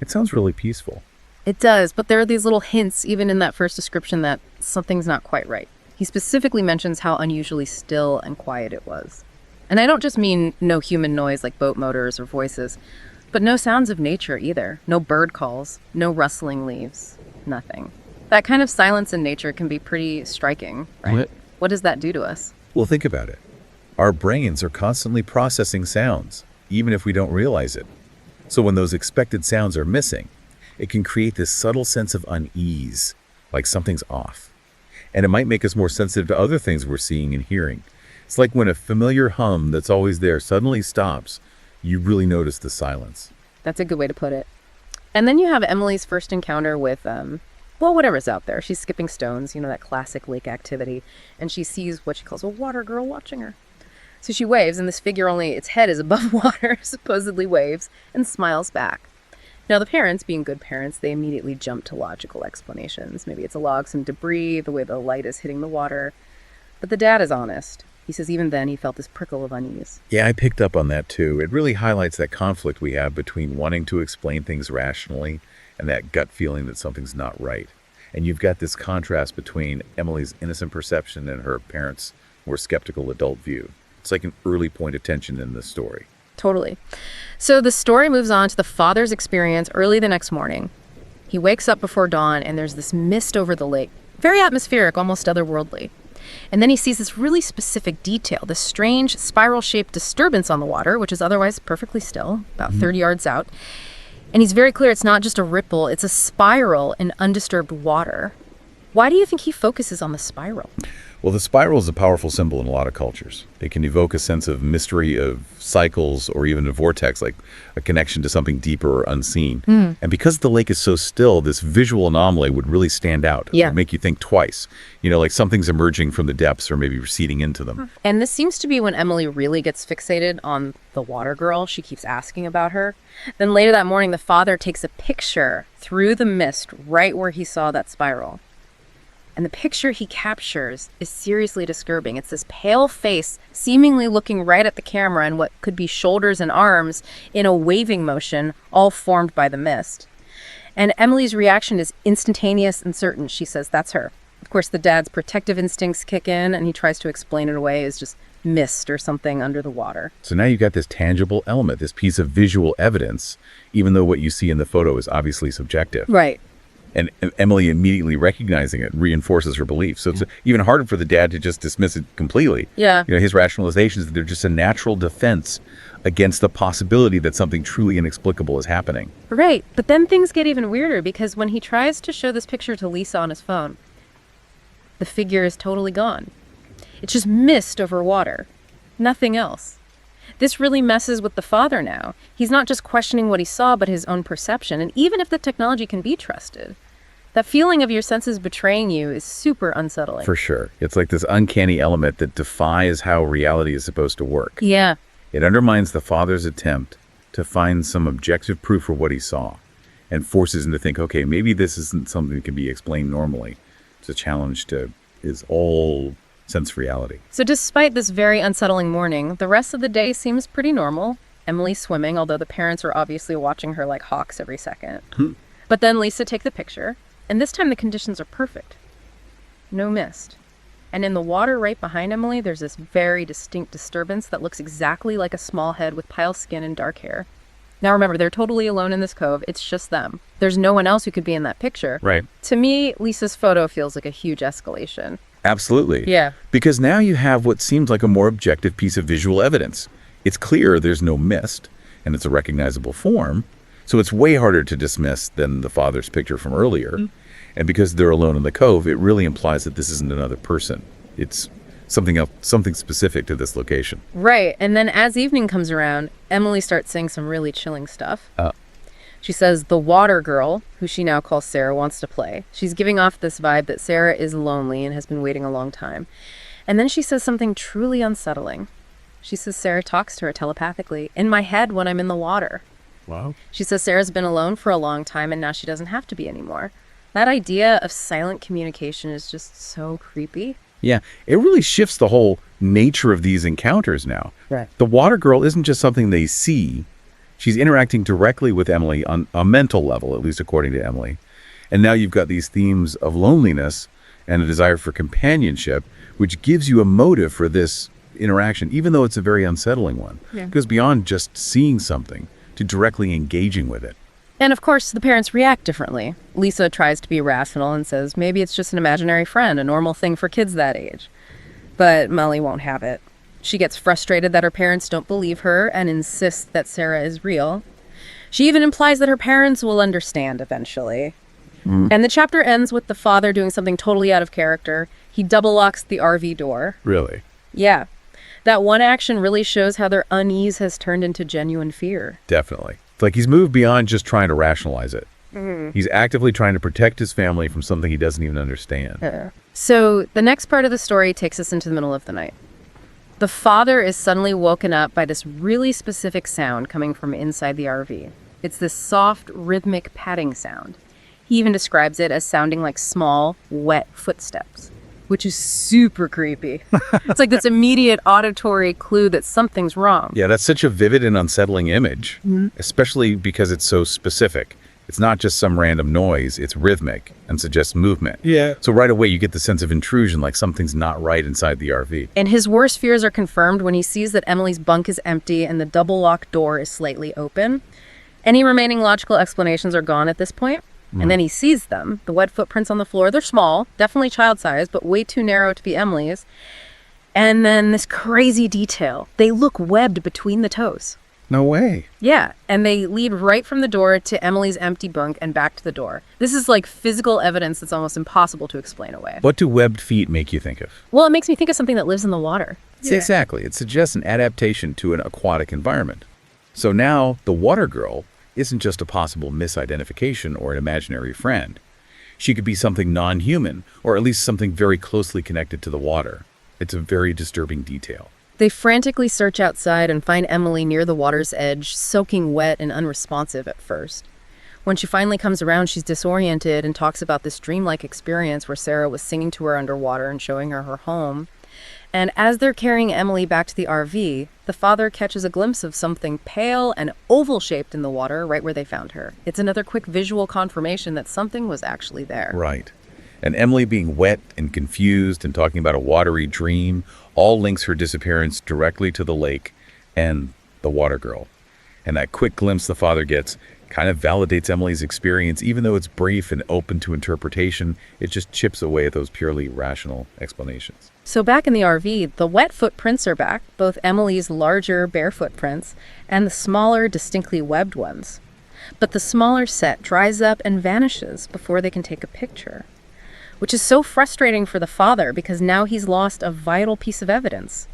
It sounds really peaceful. It does, but there are these little hints, even in that first description, that something's not quite right. He specifically mentions how unusually still and quiet it was. And I don't just mean no human noise like boat motors or voices, but no sounds of nature either. No bird calls, no rustling leaves, nothing. That kind of silence in nature can be pretty striking, right? What does that do to us? Well, think about it. Our brains are constantly processing sounds, even if we don't realize it. So when those expected sounds are missing, it can create this subtle sense of unease, like something's off. And it might make us more sensitive to other things we're seeing and hearing. It's like when a familiar hum that's always there suddenly stops, you really notice the silence. That's a good way to put it. And then you have Emily's first encounter with, whatever's out there. She's skipping stones, that classic lake activity. And she sees what she calls a water girl watching her. So she waves, and this figure only its head is above water, supposedly waves, and smiles back. Now, the parents, being good parents, they immediately jump to logical explanations. Maybe it's a log, some debris, the way the light is hitting the water. But the dad is honest. He says even then he felt this prickle of unease. Yeah, I picked up on that too. It really highlights that conflict we have between wanting to explain things rationally and that gut feeling that something's not right. And you've got this contrast between Emily's innocent perception and her parents' more skeptical adult view. It's like an early point of tension in the story. Totally. So the story moves on to the father's experience early the next morning. He wakes up before dawn, and there's this mist over the lake. Very atmospheric, almost otherworldly. And then he sees this really specific detail, this strange spiral-shaped disturbance on the water, which is otherwise perfectly still, about 30 yards out. And he's very clear it's not just a ripple, it's a spiral in undisturbed water. Why do you think he focuses on the spiral? Well, the spiral is a powerful symbol in a lot of cultures. It can evoke a sense of mystery, of cycles, or even a vortex, like a connection to something deeper or unseen. And because the lake is so still, this visual anomaly would really stand out. Yeah. It would make you think twice. Like something's emerging from the depths or maybe receding into them. And this seems to be when Emily really gets fixated on the water girl. She keeps asking about her. Then later that morning, the father takes a picture through the mist right where he saw that spiral. And the picture he captures is seriously disturbing. It's this pale face seemingly looking right at the camera and what could be shoulders and arms in a waving motion, all formed by the mist. And Emily's reaction is instantaneous and certain. She says, that's her. Of course, the dad's protective instincts kick in, and he tries to explain it away as just mist or something under the water. So now you've got this tangible element, this piece of visual evidence, even though what you see in the photo is obviously subjective. Right. And Emily immediately recognizing it reinforces her belief. So it's even harder for the dad to just dismiss it completely. Yeah. His rationalizations, they're just a natural defense against the possibility that something truly inexplicable is happening. Right. But then things get even weirder because when he tries to show this picture to Lisa on his phone, the figure is totally gone. It's just mist over water. Nothing else. This really messes with the father now. He's not just questioning what he saw, but his own perception. And even if the technology can be trusted, that feeling of your senses betraying you is super unsettling. For sure. It's like this uncanny element that defies how reality is supposed to work. Yeah. It undermines the father's attempt to find some objective proof for what he saw and forces him to think, okay, maybe this isn't something that can be explained normally. It's a challenge to his all sense of reality. So despite this very unsettling morning, the rest of the day seems pretty normal. Emily's swimming, although the parents are obviously watching her like hawks every second. But then Lisa takes the picture, and this time the conditions are perfect. No mist. And in the water right behind Emily, there's this very distinct disturbance that looks exactly like a small head with pale skin and dark hair. Now remember, they're totally alone in this cove. It's just them. There's no one else who could be in that picture. Right. To me, Lisa's photo feels like a huge escalation. Absolutely. Yeah. Because now you have what seems like a more objective piece of visual evidence. It's clear there's no mist, and it's a recognizable form, so it's way harder to dismiss than the father's picture from earlier. And because they're alone in the cove, it really implies that this isn't another person. It's something else, something specific to this location. Right. And then as evening comes around, Emily starts saying some really chilling stuff. She says the water girl, who she now calls Sarah, wants to play. She's giving off this vibe that Sarah is lonely and has been waiting a long time. And then she says something truly unsettling. She says Sarah talks to her telepathically, in my head when I'm in the water. Wow. She says Sarah's been alone for a long time and now she doesn't have to be anymore. That idea of silent communication is just so creepy. Yeah, it really shifts the whole nature of these encounters now. Right. The water girl isn't just something they see. She's interacting directly with Emily on a mental level, at least according to Emily. And now you've got these themes of loneliness and a desire for companionship, which gives you a motive for this interaction, even though it's a very unsettling one. Yeah. It goes beyond just seeing something to directly engaging with it. And of course, the parents react differently. Lisa tries to be rational and says maybe it's just an imaginary friend, a normal thing for kids that age. But Molly won't have it. She gets frustrated that her parents don't believe her and insists that Sarah is real. She even implies that her parents will understand eventually. And the chapter ends with the father doing something totally out of character. He double locks the RV door. Really? Yeah. That one action really shows how their unease has turned into genuine fear. Definitely. It's like he's moved beyond just trying to rationalize it. He's actively trying to protect his family from something he doesn't even understand. So the next part of the story takes us into the middle of the night. The father is suddenly woken up by this really specific sound coming from inside the RV. It's this soft, rhythmic padding sound. He even describes it as sounding like small, wet footsteps, which is super creepy. It's like this immediate auditory clue that something's wrong. Yeah, that's such a vivid and unsettling image, especially because it's so specific. It's not just some random noise, it's rhythmic and suggests movement. Yeah. So right away you get the sense of intrusion, like something's not right inside the RV. And his worst fears are confirmed when he sees that Emily's bunk is empty and the double locked door is slightly open. Any remaining logical explanations are gone at this point. And then he sees them, the wet footprints on the floor. They're small, definitely child-sized, but way too narrow to be Emily's. And then this crazy detail. They look webbed between the toes. No way. Yeah, and they lead right from the door to Emily's empty bunk and back to the door. This is like physical evidence that's almost impossible to explain away. What do webbed feet make you think of? Well, it makes me think of something that lives in the water. Exactly. It suggests an adaptation to an aquatic environment. So now the water girl isn't just a possible misidentification or an imaginary friend. She could be something non-human, or at least something very closely connected to the water. It's a very disturbing detail. They frantically search outside and find Emily near the water's edge, soaking wet and unresponsive at first. When she finally comes around, she's disoriented and talks about this dreamlike experience where Sarah was singing to her underwater and showing her her home. And as they're carrying Emily back to the RV, the father catches a glimpse of something pale and oval-shaped in the water right where they found her. It's another quick visual confirmation that something was actually there. Right. And Emily being wet and confused and talking about a watery dream all links her disappearance directly to the lake and the water girl. And that quick glimpse the father gets kind of validates Emily's experience. Even though it's brief and open to interpretation, it just chips away at those purely rational explanations. So back in the RV, the wet footprints are back, both Emily's larger bare footprints and the smaller, distinctly webbed ones. But the smaller set dries up and vanishes before they can take a picture, which is so frustrating for the father because now he's lost a vital piece of evidence.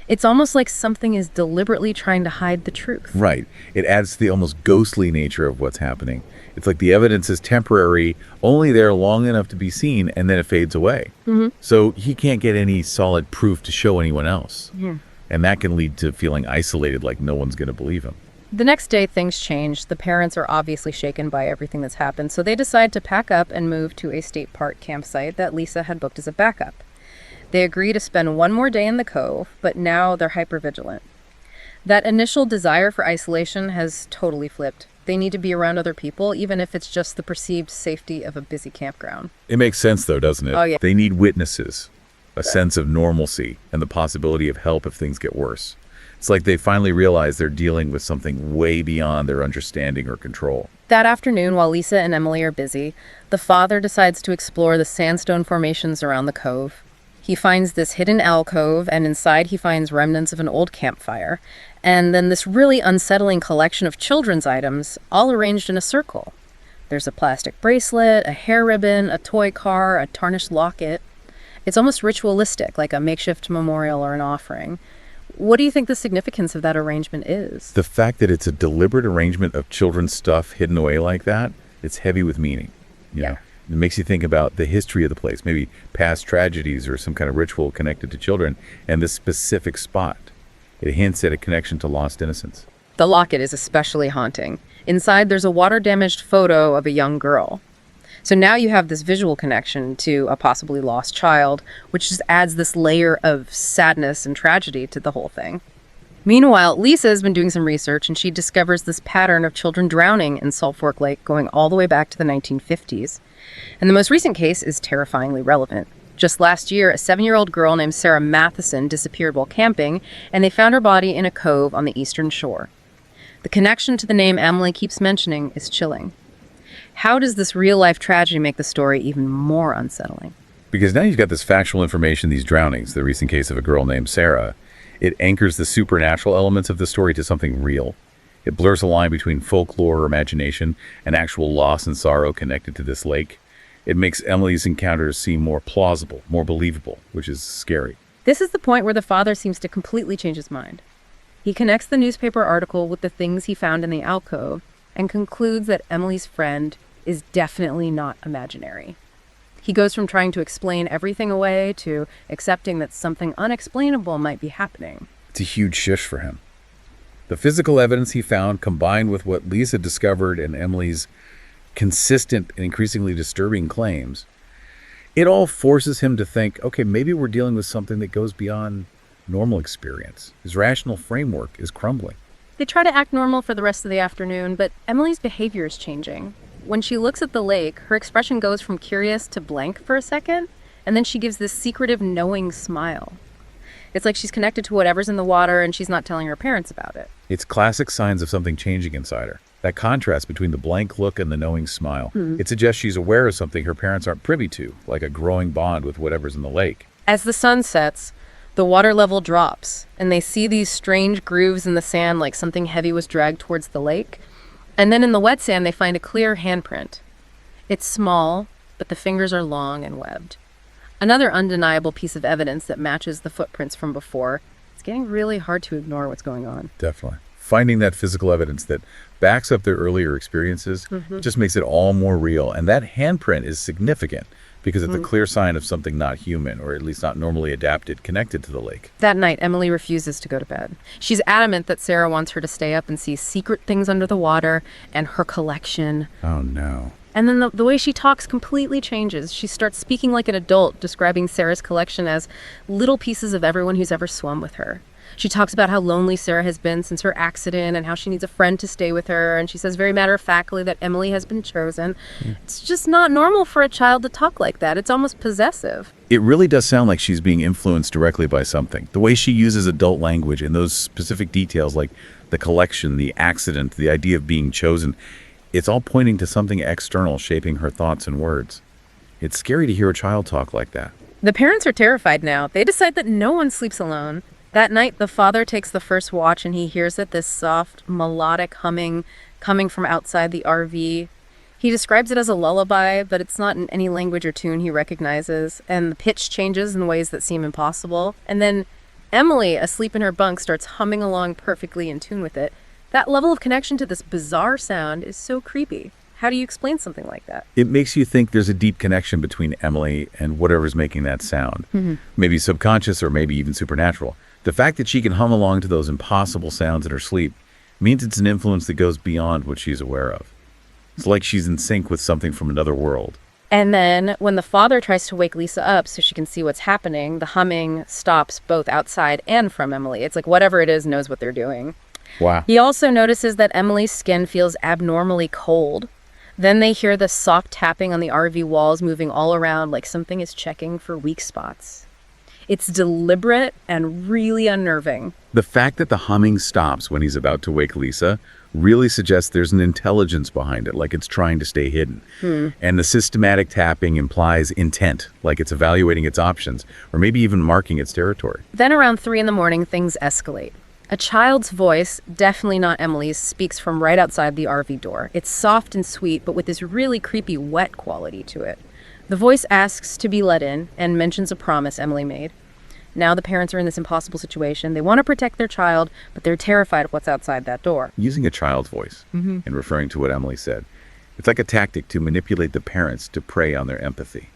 It's almost like something is deliberately trying to hide the truth. Right. It adds to the almost ghostly nature of what's happening. It's like the evidence is temporary, only there long enough to be seen, and then it fades away. So he can't get any solid proof to show anyone else. And that can lead to feeling isolated, like no one's going to believe him. The next day, things change. The parents are obviously shaken by everything that's happened, so they decide to pack up and move to a state park campsite that Lisa had booked as a backup. They agree to spend one more day in the cove, but now they're hypervigilant. That initial desire for isolation has totally flipped. They need to be around other people, even if it's just the perceived safety of a busy campground. It makes sense, though, doesn't it? Oh, yeah. They need witnesses, a sense of normalcy, and the possibility of help if things get worse. It's like they finally realize they're dealing with something way beyond their understanding or control. That afternoon, while Lisa and Emily are busy, the father decides to explore the sandstone formations around the cove. He finds this hidden alcove, and inside he finds remnants of an old campfire, and then this really unsettling collection of children's items, all arranged in a circle. There's a plastic bracelet, a hair ribbon, a toy car, a tarnished locket. It's almost ritualistic, like a makeshift memorial or an offering. What do you think the significance of that arrangement is? The fact that it's a deliberate arrangement of children's stuff hidden away like that, it's heavy with meaning. You know? It makes you think about the history of the place, maybe past tragedies or some kind of ritual connected to children, and this specific spot. It hints at a connection to lost innocence. The locket is especially haunting. Inside, there's a water-damaged photo of a young girl. So now you have this visual connection to a possibly lost child, which just adds this layer of sadness and tragedy to the whole thing. Meanwhile, Lisa has been doing some research, and she discovers this pattern of children drowning in Salt Fork Lake going all the way back to the 1950s. And the most recent case is terrifyingly relevant. Just last year, a 7-year-old girl named Sarah Matheson disappeared while camping, and they found her body in a cove on the eastern shore. The connection to the name Emily keeps mentioning is chilling. How does this real-life tragedy make the story even more unsettling? Because now you've got this factual information, these drownings, the recent case of a girl named Sarah. It anchors the supernatural elements of the story to something real. It blurs the line between folklore or imagination and actual loss and sorrow connected to this lake. It makes Emily's encounters seem more plausible, more believable, which is scary. This is the point where the father seems to completely change his mind. He connects the newspaper article with the things he found in the alcove and concludes that Emily's friend is definitely not imaginary. He goes from trying to explain everything away to accepting that something unexplainable might be happening. It's a huge shift for him. The physical evidence he found, combined with what Lisa discovered and Emily's consistent and increasingly disturbing claims, it all forces him to think, okay, maybe we're dealing with something that goes beyond normal experience. His rational framework is crumbling. They try to act normal for the rest of the afternoon, but Emily's behavior is changing. When she looks at the lake, her expression goes from curious to blank for a second, and then she gives this secretive, knowing smile. It's like she's connected to whatever's in the water and she's not telling her parents about it. It's classic signs of something changing inside her. That contrast between the blank look and the knowing smile. It suggests she's aware of something her parents aren't privy to, like a growing bond with whatever's in the lake. As the sun sets, the water level drops, and they see these strange grooves in the sand like something heavy was dragged towards the lake. And then in the wet sand, they find a clear handprint. It's small, but the fingers are long and webbed. Another undeniable piece of evidence that matches the footprints from before. It's getting really hard to ignore what's going on. Definitely. Finding that physical evidence that backs up their earlier experiences just makes it all more real. And that handprint is significant because it's a clear sign of something not human, or at least not normally adapted, connected to the lake. That night, Emily refuses to go to bed. She's adamant that Sarah wants her to stay up and see secret things under the water and her collection. Oh, no. And then the way she talks completely changes. She starts speaking like an adult, describing Sarah's collection as little pieces of everyone who's ever swum with her. She talks about how lonely Sarah has been since her accident and how she needs a friend to stay with her. And she says very matter-of-factly that Emily has been chosen. It's just not normal for a child to talk like that. It's almost possessive. It really does sound like she's being influenced directly by something. The way she uses adult language and those specific details like the collection, the accident, the idea of being chosen, it's all pointing to something external shaping her thoughts and words. It's scary to hear a child talk like that. The parents are terrified now. They decide that no one sleeps alone. That night, the father takes the first watch and he hears this soft, melodic humming coming from outside the RV. He describes it as a lullaby, but it's not in any language or tune he recognizes, and the pitch changes in ways that seem impossible. And then Emily, asleep in her bunk, starts humming along perfectly in tune with it. That level of connection to this bizarre sound is so creepy. How do you explain something like that? It makes you think there's a deep connection between Emily and whatever's making that sound. Maybe subconscious or maybe even supernatural. The fact that she can hum along to those impossible sounds in her sleep means it's an influence that goes beyond what she's aware of. It's like she's in sync with something from another world. And then when the father tries to wake Lisa up so she can see what's happening, the humming stops both outside and from Emily. It's like whatever it is knows what they're doing. Wow. He also notices that Emily's skin feels abnormally cold. Then they hear the soft tapping on the RV walls moving all around like something is checking for weak spots. It's deliberate and really unnerving. The fact that the humming stops when he's about to wake Lisa really suggests there's an intelligence behind it, like it's trying to stay hidden. And the systematic tapping implies intent, like it's evaluating its options, or maybe even marking its territory. Then around 3 a.m, things escalate. A child's voice, definitely not Emily's, speaks from right outside the RV door. It's soft and sweet, but with this really creepy wet quality to it. The voice asks to be let in and mentions a promise Emily made. Now the parents are in this impossible situation. They want to protect their child, but they're terrified of what's outside that door. Using a child's voice and referring to what Emily said, it's like a tactic to manipulate the parents to prey on their empathy.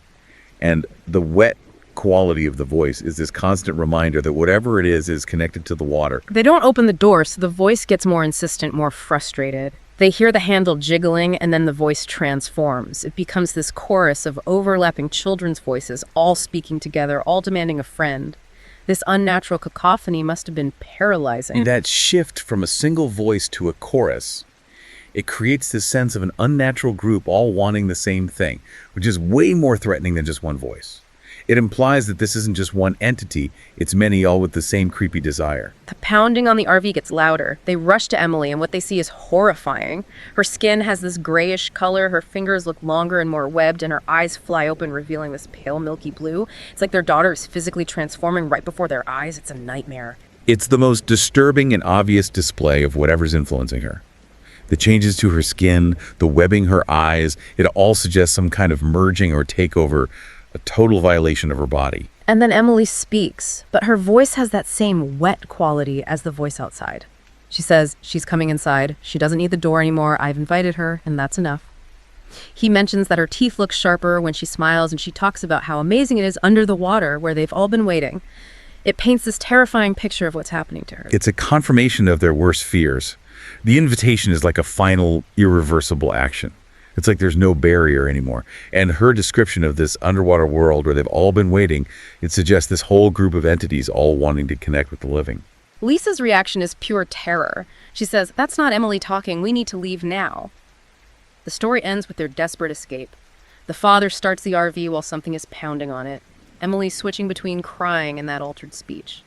And the wet quality of the voice is this constant reminder that whatever it is connected to the water. They don't open the door, so the voice gets more insistent, more frustrated. They hear the handle jiggling, and then the voice transforms. It becomes this chorus of overlapping children's voices, all speaking together, all demanding a friend. This unnatural cacophony must have been paralyzing. That shift from a single voice to a chorus, it creates this sense of an unnatural group all wanting the same thing, which is way more threatening than just one voice. It implies that this isn't just one entity, it's many, all with the same creepy desire. The pounding on the RV gets louder. They rush to Emily, and what they see is horrifying. Her skin has this grayish color, her fingers look longer and more webbed, and her eyes fly open, revealing this pale milky blue. It's like their daughter is physically transforming right before their eyes. It's a nightmare. It's the most disturbing and obvious display of whatever's influencing her. The changes to her skin, the webbing her eyes, it all suggests some kind of merging or takeover, a total violation of her body. And then Emily speaks, but her voice has that same wet quality as the voice outside. She says she's coming inside. She doesn't need the door anymore. I've invited her, and that's enough. He mentions that her teeth look sharper when she smiles, and she talks about how amazing it is under the water where they've all been waiting. It paints this terrifying picture of what's happening to her. It's a confirmation of their worst fears. The invitation is like a final, irreversible action. It's like there's no barrier anymore. And her description of this underwater world where they've all been waiting, it suggests this whole group of entities all wanting to connect with the living. Lisa's reaction is pure terror. She says, "That's not Emily talking. We need to leave now." The story ends with their desperate escape. The father starts the RV while something is pounding on it. Emily's switching between crying and that altered speech.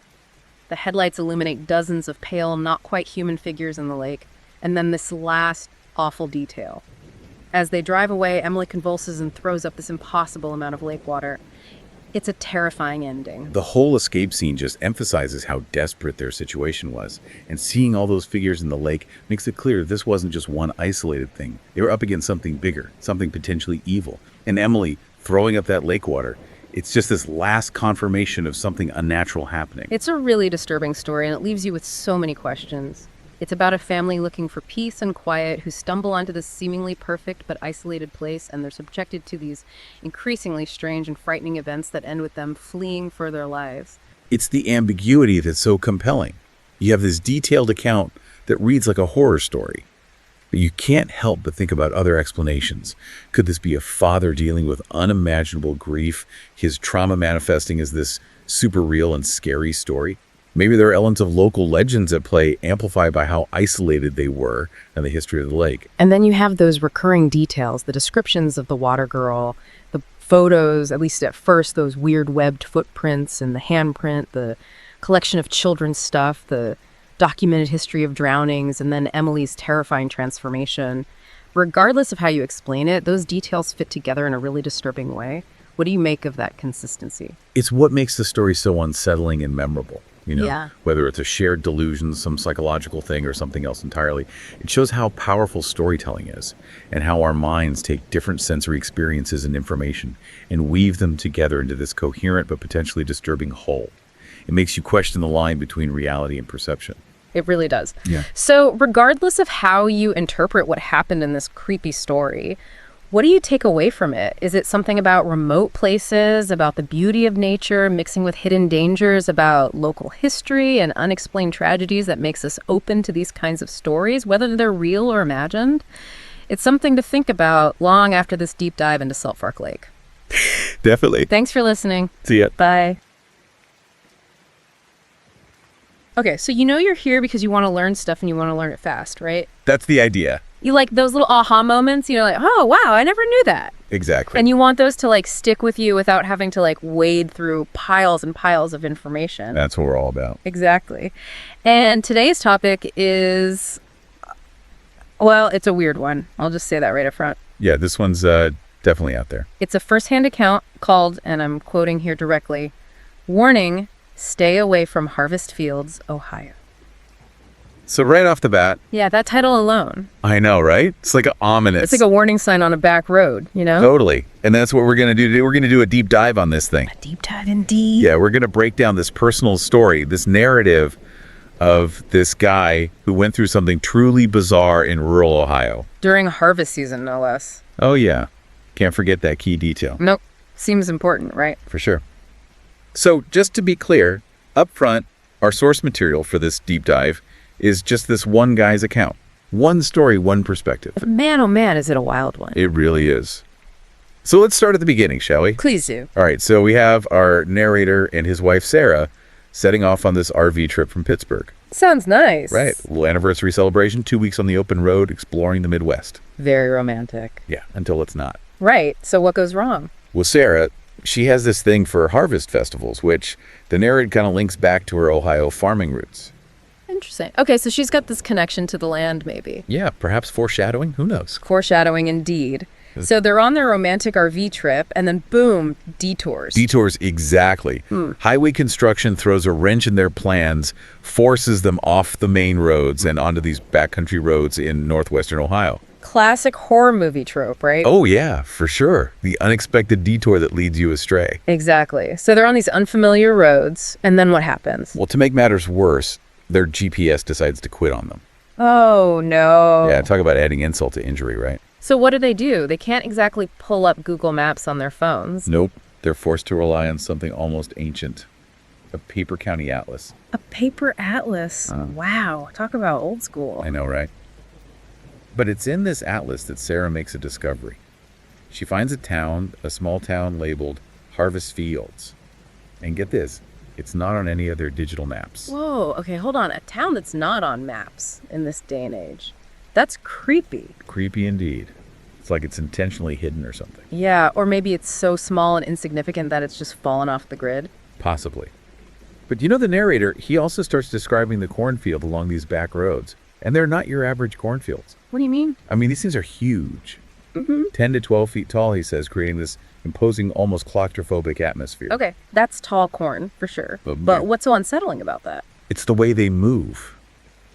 The headlights illuminate dozens of pale, not quite human figures in the lake, and then this last awful detail. As they drive away, Emily convulses and throws up this impossible amount of lake water. It's a terrifying ending. The whole escape scene just emphasizes how desperate their situation was, and seeing all those figures in the lake makes it clear this wasn't just one isolated thing. They were up against something bigger, something potentially evil. And Emily throwing up that lake water, it's just this last confirmation of something unnatural happening. It's a really disturbing story, and it leaves you with so many questions. It's about a family looking for peace and quiet who stumble onto this seemingly perfect but isolated place, and they're subjected to these increasingly strange and frightening events that end with them fleeing for their lives. It's the ambiguity that's so compelling. You have this detailed account that reads like a horror story, but you can't help but think about other explanations. Could this be a father dealing with unimaginable grief, his trauma manifesting as this super real and scary story? Maybe there are elements of local legends at play, amplified by how isolated they were and the history of the lake. And then you have those recurring details, the descriptions of the water girl, the photos, at least at first, those weird webbed footprints and the handprint, the collection of children's stuff, the documented history of drownings, and then Emily's terrifying transformation. Regardless of how you explain it, those details fit together in a really disturbing way. What do you make of that consistency? It's what makes the story so unsettling and memorable. Yeah. Whether it's a shared delusion, some psychological thing, or something else entirely, it shows how powerful storytelling is and how our minds take different sensory experiences and information and weave them together into this coherent but potentially disturbing whole. It makes you question the line between reality and perception. It really does. Yeah. So regardless of how you interpret what happened in this creepy story, what do you take away from it? Is it something about remote places, about the beauty of nature, mixing with hidden dangers, about local history and unexplained tragedies that makes us open to these kinds of stories, whether they're real or imagined? It's something to think about long after this deep dive into Salt Fork Lake. Definitely. Thanks for listening. See ya. Bye. Okay, so you know you're here because you want to learn stuff and you want to learn it fast, right? That's the idea. You like those little aha moments, like, oh, wow, I never knew that. Exactly. And you want those to like stick with you without having to like wade through piles and piles of information. That's what we're all about. Exactly. And today's topic is, well, it's a weird one. I'll just say that right up front. Yeah, this one's definitely out there. It's a first-hand account called, and I'm quoting here directly, "Warning, stay away from harvest fields, Ohio." So right off the bat, Yeah, that title alone. I know, right? It's like ominous. It's like a warning sign on a back road, Totally. And that's what we're going to do today. We're going to do a deep dive on this thing. A deep dive indeed. Yeah, we're going to break down this personal story, this narrative of this guy who went through something truly bizarre in rural Ohio. During harvest season, no less. Oh, yeah. Can't forget that key detail. Nope. Seems important, right? For sure. So just to be clear, up front, our source material for this deep dive is just this one guy's account. One story, one perspective. But man, oh man, is it a wild one. It really is. So let's start at the beginning, shall we? Please do. All right, so we have our narrator and his wife, Sarah, setting off on this RV trip from Pittsburgh. Sounds nice. Right. A little anniversary celebration, 2 weeks on the open road, exploring the Midwest. Very romantic. Yeah, until it's not. Right. So what goes wrong? Well, Sarah, She has this thing for harvest festivals, which the narrative kind of links back to her Ohio farming roots. Interesting. Okay, so she's got this connection to the land, maybe. Yeah, perhaps foreshadowing? Who knows? Foreshadowing indeed. So they're on their romantic RV trip, and then boom, detours. Detours, exactly. Highway construction throws a wrench in their plans, forces them off the main roads and onto these backcountry roads in northwestern Ohio. Classic horror movie trope, right? Oh, yeah, for sure. The unexpected detour that leads you astray. Exactly. So they're on these unfamiliar roads, and then what happens? Well, to make matters worse, their GPS decides to quit on them. Oh, no. Yeah, talk about adding insult to injury, right? So what do? They can't exactly pull up Google Maps on their phones. Nope. They're forced to rely on something almost ancient. A paper county atlas. A paper atlas. Wow. Talk about old school. I know, right? But it's in this atlas that Sarah makes a discovery. She finds a small town labeled Harvest Fields. And get this, it's not on any of their digital maps. Whoa. Okay, hold on. A town that's not on maps in this day and age. That's creepy. Creepy indeed. It's like it's intentionally hidden or something. Yeah, or maybe it's so small and insignificant that it's just fallen off the grid. Possibly. But you know the narrator, he also starts describing the cornfield along these back roads. And they're not your average cornfields. What do you mean? I mean, these things are huge. 10 to 12 feet tall, he says, creating this imposing, almost claustrophobic atmosphere. Okay, that's tall corn, for sure. But what's so unsettling about that? It's the way they move.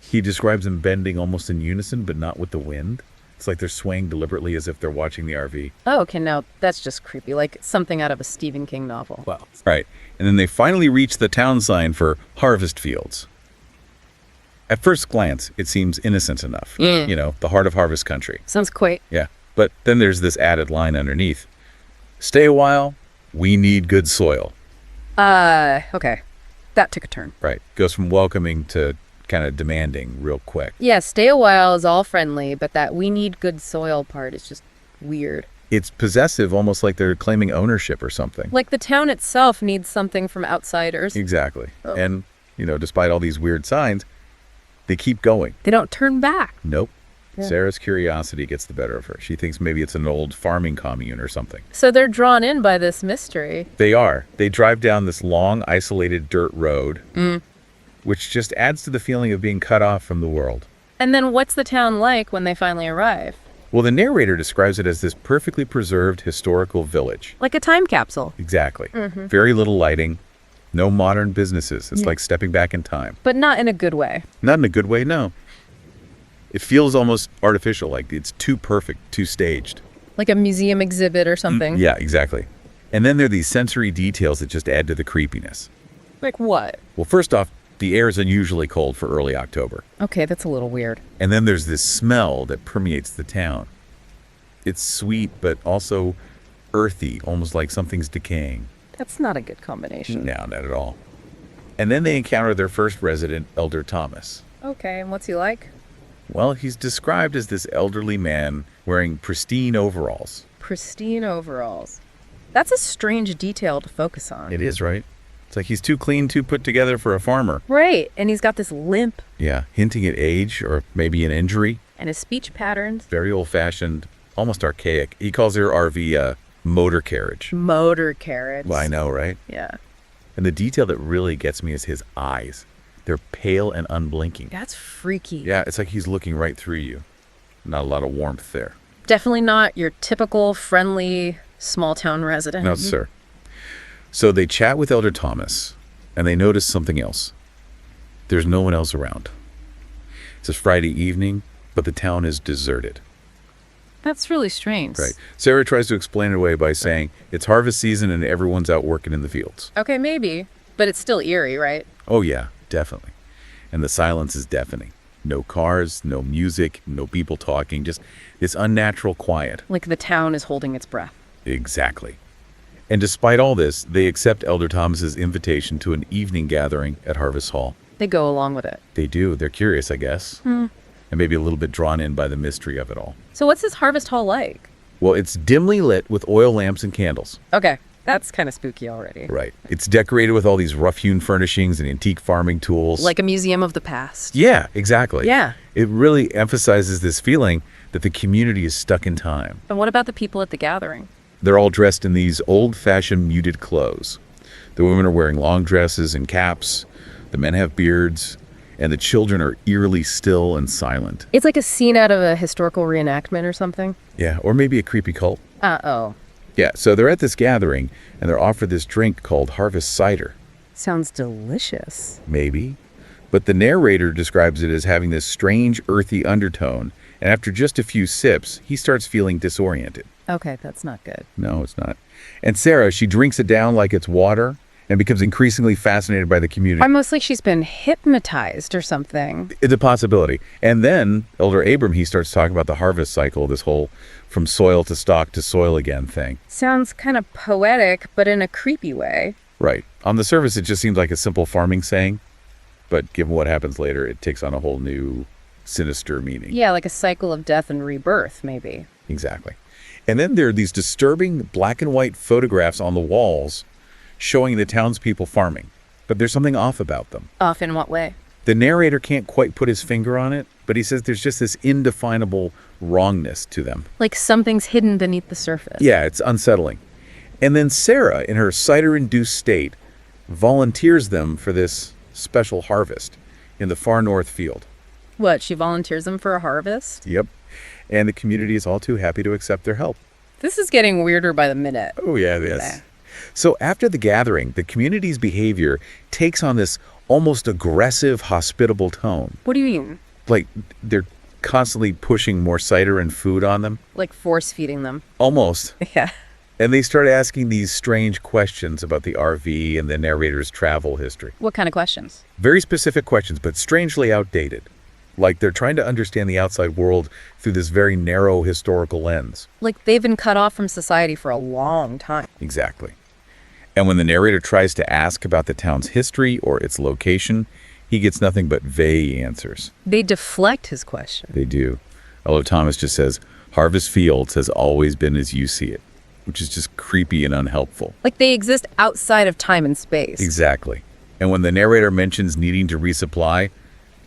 He describes them bending almost in unison, but not with the wind. It's like they're swaying deliberately as if they're watching the RV. Oh, okay, now that's just creepy, like something out of a Stephen King novel. Well, right. And then they finally reach the town sign for Harvest Fields. At first glance, it seems innocent enough. You know, the heart of harvest country. Sounds quaint. Yeah. But then there's this added line underneath. Stay a while, we need good soil. Okay. That took a turn. Right. Goes from welcoming to kind of demanding real quick. Yeah, stay a while is all friendly, but that we need good soil part is just weird. It's possessive, almost like they're claiming ownership or something. Like the town itself needs something from outsiders. Exactly. Oh. And, you know, despite all these weird signs, they keep going. They don't turn back. Nope. Yeah. Sarah's curiosity gets the better of her. She thinks maybe it's an old farming commune or something. So they're drawn in by this mystery. They are. They drive down this long, isolated dirt road, which just adds to the feeling of being cut off from the world. And then what's the town like when they finally arrive? Well, the narrator describes it as this perfectly preserved historical village. Like a time capsule. Exactly. Very little lighting, no modern businesses. It's like stepping back in time. But not in a good way. Not in a good way, no. It feels almost artificial, like it's too perfect, too staged. Like a museum exhibit or something. Yeah, exactly. And then there are these sensory details that just add to the creepiness. Like what? Well, first off, the air is unusually cold for early October. Okay, that's a little weird. And then there's this smell that permeates the town. It's sweet, but also earthy, almost like something's decaying. That's not a good combination. No, not at all. And then they encounter their first resident, Elder Thomas. Okay, and what's he like? Well, he's described as this elderly man wearing pristine overalls. Pristine overalls. That's a strange detail to focus on. It is, right? It's like he's too clean, too put together for a farmer. Right, and he's got this limp. Yeah, hinting at age or maybe an injury. And his speech patterns. Very old-fashioned, almost archaic. He calls their RV a motor carriage. Motor carriage. Well, I know, right? Yeah. And the detail that really gets me is his eyes. They're pale and unblinking. That's freaky. Yeah, it's like he's looking right through you. Not a lot of warmth there. Definitely not your typical friendly small-town resident. No, sir. So they chat with Elder Thomas, and they notice something else. There's no one else around. It's a Friday evening, but the town is deserted. That's really strange. Right. Sarah tries to explain it away by saying it's harvest season and everyone's out working in the fields. Okay, maybe. But it's still eerie, right? Oh, yeah, definitely. And the silence is deafening. No cars, no music, no people talking, just this unnatural quiet. Like the town is holding its breath. Exactly. And despite all this, they accept Elder Thomas's invitation to an evening gathering at Harvest Hall. They go along with it. They do. They're curious, I guess. And maybe a little bit drawn in by the mystery of it all. So what's this Harvest Hall like? Well, it's dimly lit with oil lamps and candles. Okay, that's kind of spooky already. Right. It's decorated with all these rough-hewn furnishings and antique farming tools. Like a museum of the past. Yeah, exactly. Yeah. It really emphasizes this feeling that the community is stuck in time. And what about the people at the gathering? They're all dressed in these old-fashioned muted clothes. The women are wearing long dresses and caps. The men have beards. And the children are eerily still and silent. It's like a scene out of a historical reenactment or something. Yeah, or maybe a creepy cult. Uh-oh. Yeah, so they're at this gathering, and they're offered this drink called Harvest Cider. Sounds delicious. Maybe. But the narrator describes it as having this strange, earthy undertone, and after just a few sips, he starts feeling disoriented. Okay, that's not good. No, it's not. And Sarah, she drinks it down like it's water and becomes increasingly fascinated by the community. Almost like she's been hypnotized or something. It's a possibility. And then Elder Abram, he starts talking about the harvest cycle, this whole from soil to stock to soil again thing. Sounds kind of poetic, but in a creepy way. Right. On the surface, it just seems like a simple farming saying, but given what happens later, it takes on a whole new sinister meaning. Yeah, like a cycle of death and rebirth, maybe. Exactly. And then there are these disturbing black and white photographs on the walls showing the townspeople farming, but there's something off about them. Off in what way? The narrator can't quite put his finger on it, but he says there's just this indefinable wrongness to them. Like something's hidden beneath the surface. Yeah, it's unsettling. And then Sarah, in her cider-induced state, volunteers them for this special harvest in the far north field. What, she volunteers them for a harvest? Yep. And the community is all too happy to accept their help. This is getting weirder by the minute. Oh, yeah, yes. So after the gathering, the community's behavior takes on this almost aggressive, hospitable tone. What do you mean? Like they're constantly pushing more cider and food on them. Like force feeding them. Almost. Yeah. And they start asking these strange questions about the RV and the narrator's travel history. What kind of questions? Very specific questions, but strangely outdated. Like they're trying to understand the outside world through this very narrow historical lens. Like they've been cut off from society for a long time. Exactly. And when the narrator tries to ask about the town's history or its location, he gets nothing but vague answers. They deflect his question. They do. Although Thomas just says, Harvest Fields has always been as you see it, which is just creepy and unhelpful. Like they exist outside of time and space. Exactly. And when the narrator mentions needing to resupply,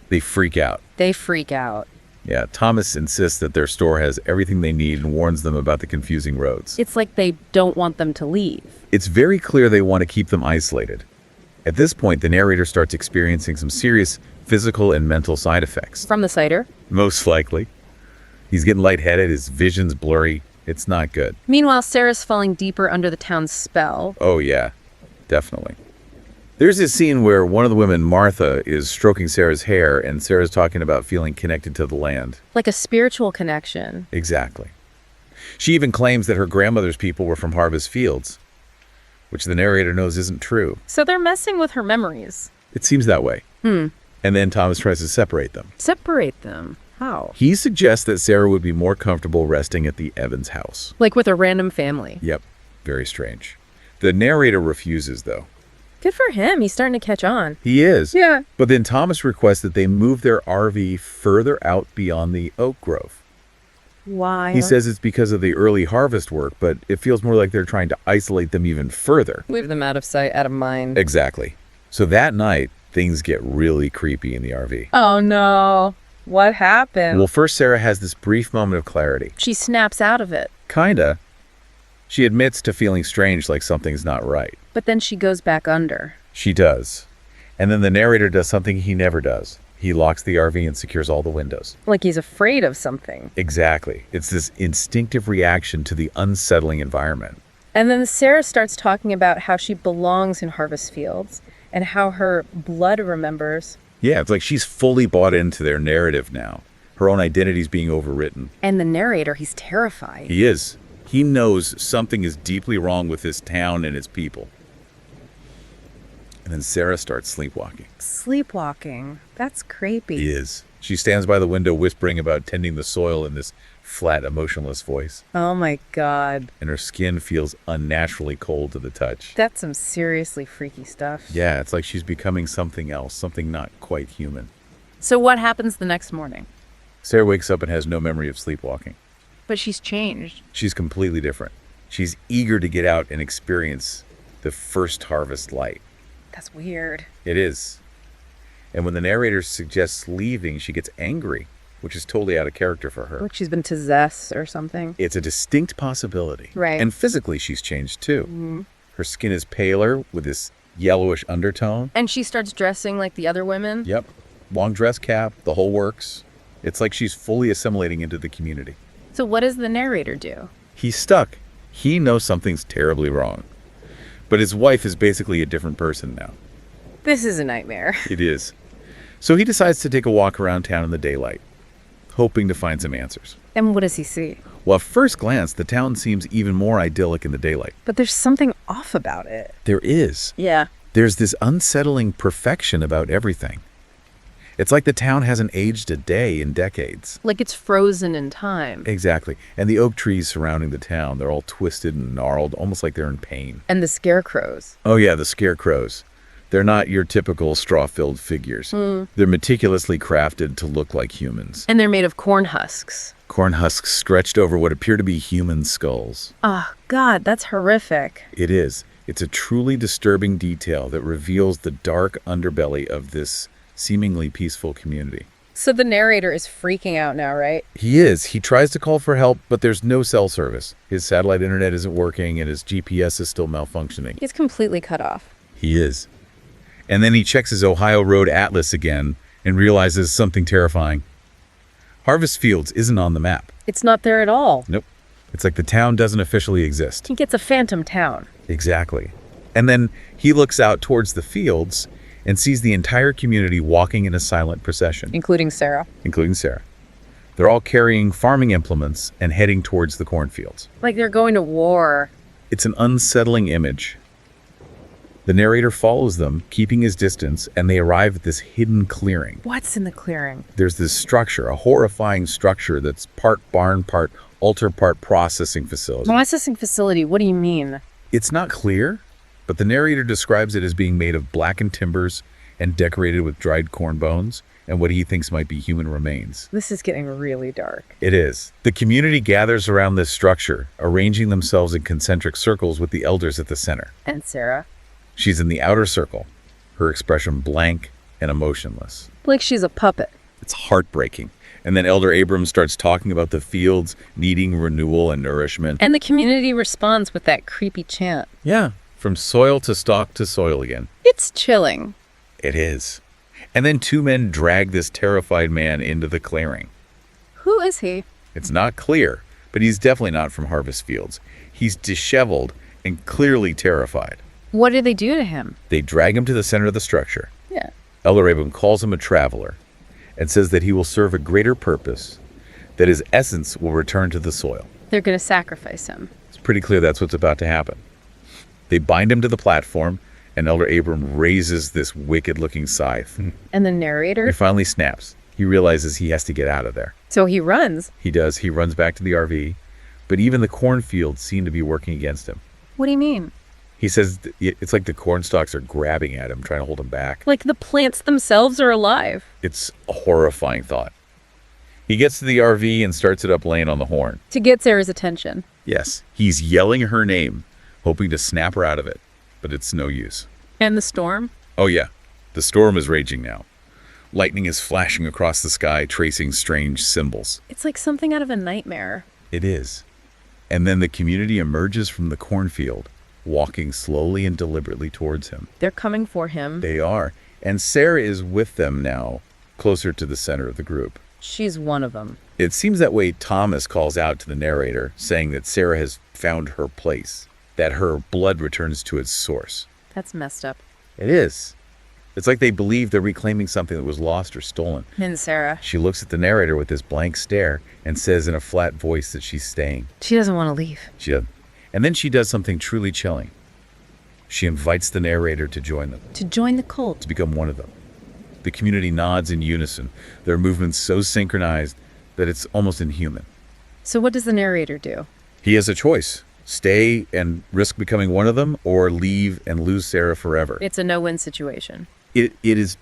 they freak out. They freak out. Yeah, Thomas insists that their store has everything they need and warns them about the confusing roads. It's like they don't want them to leave. It's very clear they want to keep them isolated. At this point, the narrator starts experiencing some serious physical and mental side effects. From the cider? Most likely. He's getting lightheaded, his vision's blurry. It's not good. Meanwhile, Sarah's falling deeper under the town's spell. Oh, yeah, definitely. There's this scene where one of the women, Martha, is stroking Sarah's hair, and Sarah's talking about feeling connected to the land. Like a spiritual connection. Exactly. She even claims that her grandmother's people were from Harvest Fields, which the narrator knows isn't true. So they're messing with her memories. It seems that way. And then Thomas tries to separate them. Separate them? How? He suggests that Sarah would be more comfortable resting at the Evans house. Like with a random family. Yep, very strange. The narrator refuses, though. Good for him. He's starting to catch on. He is. Yeah. But then Thomas requests that they move their RV further out beyond the oak grove. Why? He says it's because of the early harvest work, but it feels more like they're trying to isolate them even further. Leave them out of sight, out of mind. Exactly. So that night, things get really creepy in the RV. Oh, no. What happened? Well, first Sarah has this brief moment of clarity. She snaps out of it. Kinda. She admits to feeling strange, like something's not right. But then she goes back under. She does. And then the narrator does something he never does. He locks the RV and secures all the windows. Like he's afraid of something. Exactly. It's this instinctive reaction to the unsettling environment. And then Sarah starts talking about how she belongs in Harvest Fields and how her blood remembers. Yeah, it's like she's fully bought into their narrative now. Her own identity's being overwritten. And the narrator, he's terrified. He is. He knows something is deeply wrong with this town and its people. And then Sarah starts sleepwalking. Sleepwalking. That's creepy. He is. She stands by the window whispering about tending the soil in this flat, emotionless voice. Oh my God. And her skin feels unnaturally cold to the touch. That's some seriously freaky stuff. Yeah, it's like she's becoming something else, something not quite human. So what happens the next morning? Sarah wakes up and has no memory of sleepwalking. But she's changed. She's completely different. She's eager to get out and experience the first harvest light. That's weird. It is. And when the narrator suggests leaving, she gets angry. which is totally out of character for her. Like she's been possessed or something. It's a distinct possibility. Right. And physically, she's changed too. Her skin is paler with this yellowish undertone. And she starts dressing like the other women? Yep. Long dress cap, the whole works. It's like she's fully assimilating into the community. So what does the narrator do? He's stuck. He knows something's terribly wrong. But his wife is basically a different person now. This is a nightmare. It is. So he decides to take a walk around town in the daylight, hoping to find some answers. And what does he see? Well, at first glance, the town seems even more idyllic in the daylight. But there's something off about it. There is. Yeah. There's this unsettling perfection about everything. It's like the town hasn't aged a day in decades. Like it's frozen in time. Exactly. And the oak trees surrounding the town, they're all twisted and gnarled, almost like they're in pain. And the scarecrows. Oh yeah, the scarecrows. They're not your typical straw-filled figures. They're meticulously crafted to look like humans. And they're made of corn husks. Corn husks stretched over what appear to be human skulls. Oh, God, that's horrific. It is. It's a truly disturbing detail that reveals the dark underbelly of this seemingly peaceful community. So the narrator is freaking out now, right? He is. He tries to call for help, but there's no cell service. His satellite internet isn't working, and his GPS is still malfunctioning. He's completely cut off. He is. And then he checks his Ohio Road atlas again and realizes something terrifying. Harvest Fields isn't on the map. It's not there at all. Nope. It's like the town doesn't officially exist. He gets a phantom town. Exactly. And then he looks out towards the fields and sees the entire community walking in a silent procession. Including Sarah. Including Sarah. They're all carrying farming implements and heading towards the cornfields. Like they're going to war. It's an unsettling image. The narrator follows them, keeping his distance, and they arrive at this hidden clearing. What's in the clearing? There's this structure, a horrifying structure that's part barn, part altar, part processing facility. Processing facility, what do you mean? It's not clear, but the narrator describes it as being made of blackened timbers and decorated with dried corn bones and what he thinks might be human remains. This is getting really dark. It is. The community gathers around this structure, arranging themselves in concentric circles with the elders at the center. And Sarah? She's in the outer circle, her expression blank and emotionless. Like she's a puppet. It's heartbreaking. And then Elder Abrams starts talking about the fields needing renewal and nourishment. And the community responds with that creepy chant. Yeah, from soil to stalk to soil again. It's chilling. It is. And then two men drag this terrified man into the clearing. Who is he? It's not clear, but he's definitely not from Harvest Fields. He's disheveled and clearly terrified. What do they do to him? They drag him to the center of the structure. Yeah. Elder Abrams calls him a traveler and says that he will serve a greater purpose, that his essence will return to the soil. They're going to sacrifice him. It's pretty clear that's what's about to happen. They bind him to the platform, and Elder Abrams raises this wicked-looking scythe. And the narrator? He finally snaps. He realizes he has to get out of there. So he runs. He does. He runs back to the RV, but even the cornfields seem to be working against him. What do you mean? He says it's like the corn stalks are grabbing at him, trying to hold him back. Like the plants themselves are alive. It's a horrifying thought. He gets to the RV and starts it up laying on the horn. To get Sarah's attention. Yes, he's yelling her name, hoping to snap her out of it, but it's no use. And the storm? Oh yeah, the storm is raging now. Lightning is flashing across the sky, tracing strange symbols. It's like something out of a nightmare. It is. And then the community emerges from the cornfield, walking slowly and deliberately towards him. They're coming for him. They are. And Sarah is with them now, closer to the center of the group. She's one of them. It seems that way Thomas calls out to the narrator, saying that Sarah has found her place, that her blood returns to its source. That's messed up. It is. It's like they believe they're reclaiming something that was lost or stolen. And Sarah? She looks at the narrator with this blank stare and says in a flat voice that she's staying. She doesn't want to leave. She doesn't. And then she does something truly chilling. She invites the narrator to join them. To join the cult. To become one of them. The community nods in unison, their movements so synchronized that it's almost inhuman. So what does the narrator do? He has a choice. Stay and risk becoming one of them, or leave and lose Sarah forever. It's a no-win situation. It is...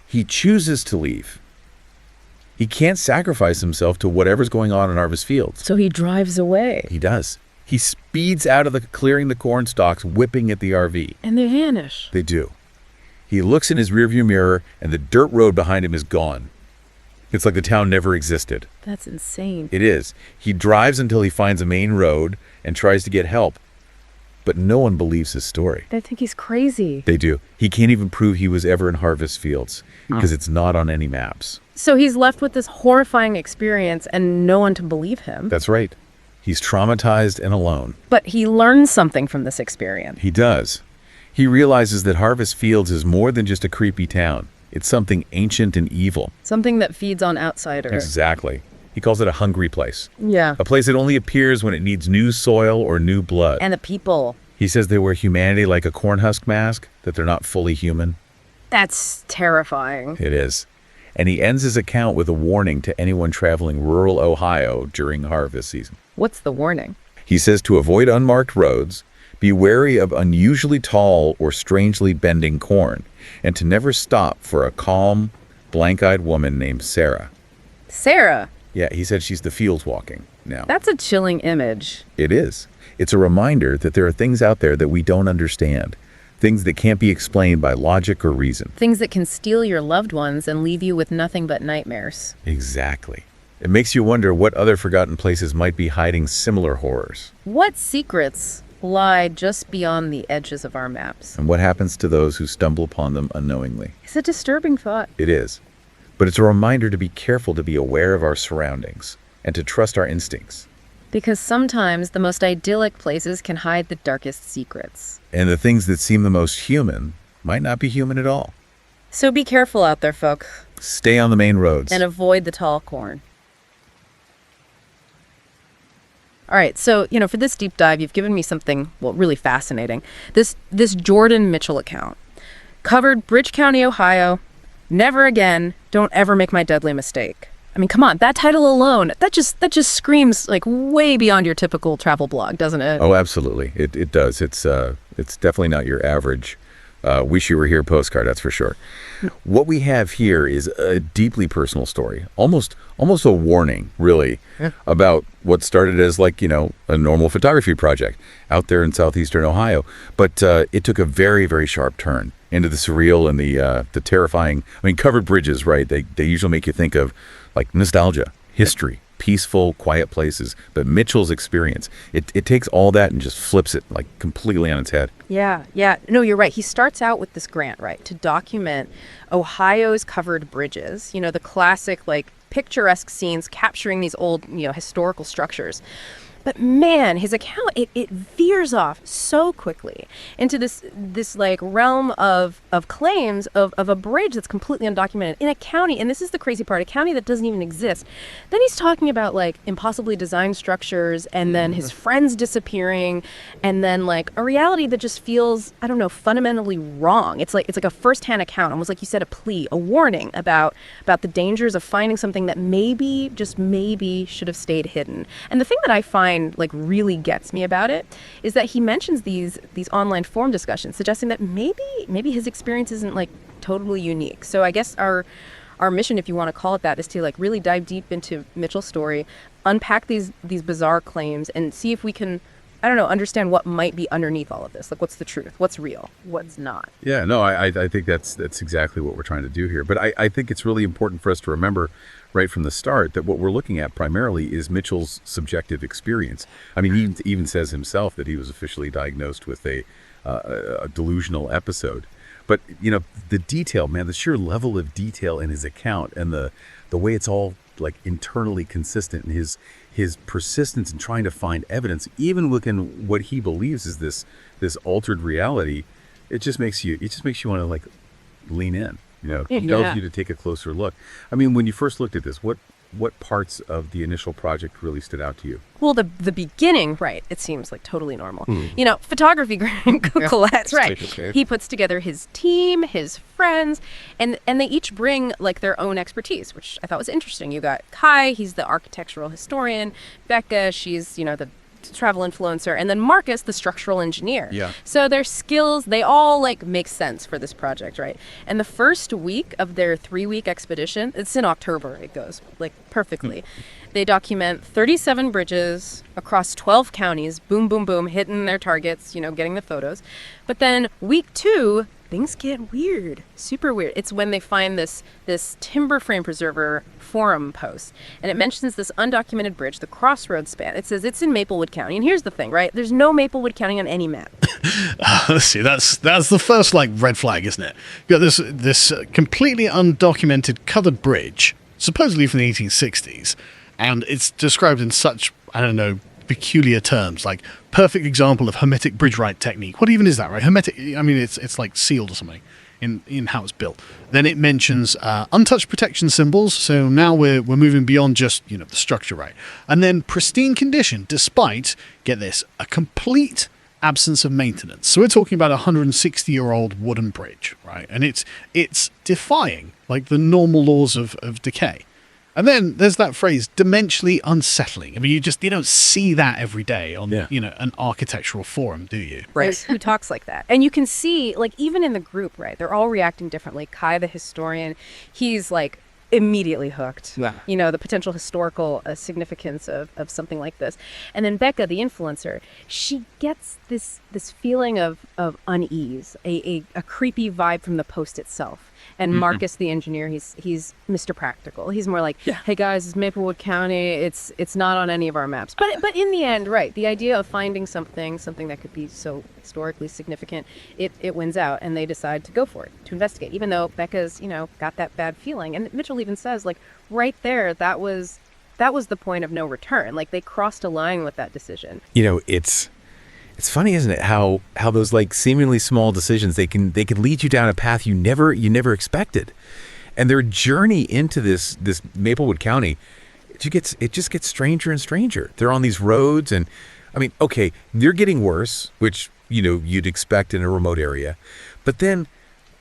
He chooses to leave. He can't sacrifice himself to whatever's going on in Harvest Fields. So he drives away. He does. He speeds out of clearing the corn stalks, whipping at the RV. And they vanish. They do. He looks in his rearview mirror, and the dirt road behind him is gone. It's like the town never existed. That's insane. It is. He drives until he finds a main road and tries to get help. But no one believes his story. They think he's crazy. They do. He can't even prove he was ever in Harvest Fields because it's not on any maps. So he's left with this horrifying experience and no one to believe him. That's right. He's traumatized and alone. But he learns something from this experience. He does. He realizes that Harvest Fields is more than just a creepy town. It's something ancient and evil. Something that feeds on outsiders. Exactly. He calls it a hungry place. Yeah. A place that only appears when it needs new soil or new blood. And the people. He says they wear humanity like a cornhusk mask, that they're not fully human. That's terrifying. It is. And he ends his account with a warning to anyone traveling rural Ohio during harvest season. What's the warning? He says to avoid unmarked roads, be wary of unusually tall or strangely bending corn, and to never stop for a calm, blank-eyed woman named Sarah. Sarah? Yeah, he said she's the fields walking now. That's a chilling image. It is. It's a reminder that there are things out there that we don't understand, things that can't be explained by logic or reason. Things that can steal your loved ones and leave you with nothing but nightmares. Exactly. It makes you wonder what other forgotten places might be hiding similar horrors. What secrets lie just beyond the edges of our maps? And what happens to those who stumble upon them unknowingly? It's a disturbing thought. It is. But it's a reminder to be careful, to be aware of our surroundings, and to trust our instincts. Because sometimes the most idyllic places can hide the darkest secrets. And the things that seem the most human might not be human at all. So be careful out there, folks. Stay on the main roads. And avoid the tall corn. All right, so, for this deep dive, you've given me something, really fascinating. This Jordan Mitchell account covered Bridge County, Ohio. Never again. Don't ever make my deadly mistake. I mean, come on, that title alone, that just screams like way beyond your typical travel blog, doesn't it? Oh, absolutely. It does. It's definitely not your average wish you were here postcard, that's for sure. What we have here is a deeply personal story, almost a warning, really, about what started as a normal photography project out there in southeastern Ohio. But it took a very, very sharp turn into the surreal and the terrifying. I mean, covered bridges, right? They usually make you think of like nostalgia, history, peaceful, quiet places. But Mitchell's experience, it takes all that and just flips it like completely on its head. Yeah. No, you're right. He starts out with this grant, right, to document Ohio's covered bridges, the classic, picturesque scenes capturing these old, historical structures. But man, his account, it veers off so quickly into this realm of claims of a bridge that's completely undocumented in a county, and this is the crazy part, a county that doesn't even exist. Then he's talking about impossibly designed structures, and then his friends disappearing, and then a reality that just feels, I don't know, fundamentally wrong. It's like a firsthand account, almost like you said, a plea, a warning about the dangers of finding something that maybe, just maybe, should have stayed hidden. And the thing that I find really gets me about it is that he mentions these online forum discussions, suggesting that maybe his experience isn't totally unique. So I guess our mission, if you want to call it that, is to really dive deep into Mitchell's story, unpack these bizarre claims, and see if we can, I don't know, understand what might be underneath all of this. What's the truth? What's real? What's not? Yeah, no, I think that's exactly what we're trying to do here. But I think it's really important for us to remember right from the start that what we're looking at primarily is Mitchell's subjective experience. I mean, he even says himself that he was officially diagnosed with a delusional episode. But, the detail, man, the sheer level of detail in his account and the way it's all internally consistent, and his persistence in trying to find evidence, even within what he believes is this altered reality, it just makes you want to lean in. It tells you to take a closer look. I mean, when you first looked at this, what parts of the initial project really stood out to you? Well, the beginning, right, it seems totally normal. Photography Colette, right. He puts together his team, his friends, and they each bring their own expertise, which I thought was interesting. You got Kai, he's the architectural historian. Becca, she's, the travel influencer, and then Marcus, the structural engineer. Yeah. So their skills, they all make sense for this project, right? And the first week of their 3-week expedition, it's in October, it goes perfectly. They document 37 bridges across 12 counties, boom, boom, boom, hitting their targets, getting the photos. But then week 2, things get weird, super weird. It's when they find this timber frame preserver forum post, and it mentions this undocumented bridge, the Crossroads span. It says it's in Maplewood County, and here's the thing, right? There's no Maplewood County on any map. Let's see, that's the first red flag, isn't it? You got this completely undocumented covered bridge, supposedly from the 1860s, and it's described in such, I don't know, peculiar terms, like perfect example of hermetic bridge right technique. What even is that, right? Hermetic, I mean, it's like sealed or something in how it's built. Then it mentions untouched protection symbols, so now we're moving beyond just, the structure, right? And then pristine condition, despite, get this, a complete absence of maintenance. So we're talking about a 160-year-old wooden bridge, right? And it's defying, like, the normal laws of decay. And then there's that phrase, dimensionally unsettling. I mean, you don't see that every day on, an architectural forum, do you? Right. Who talks like that? And you can see, like, even in the group, right, they're all reacting differently. Kai, the historian, he's, like, immediately hooked. Yeah. The potential historical significance of something like this. And then Becca, the influencer, she gets this feeling of unease, a creepy vibe from the post itself. And Marcus, the engineer, he's Mr. Practical. He's more like, hey guys, it's Maplewood County. It's not on any of our maps. But in the end, right, the idea of finding something that could be so historically significant, it wins out, and they decide to go for it, to investigate. Even though Becca's, got that bad feeling, and Mitchell even says, like, right there, that was the point of no return. Like, they crossed a line with that decision. It's funny, isn't it, how those, like, seemingly small decisions, they can lead you down a path you never expected. And their journey into this Maplewood County, it just gets stranger and stranger. They're on these roads, and I mean, okay, they're getting worse, which you'd expect in a remote area. But then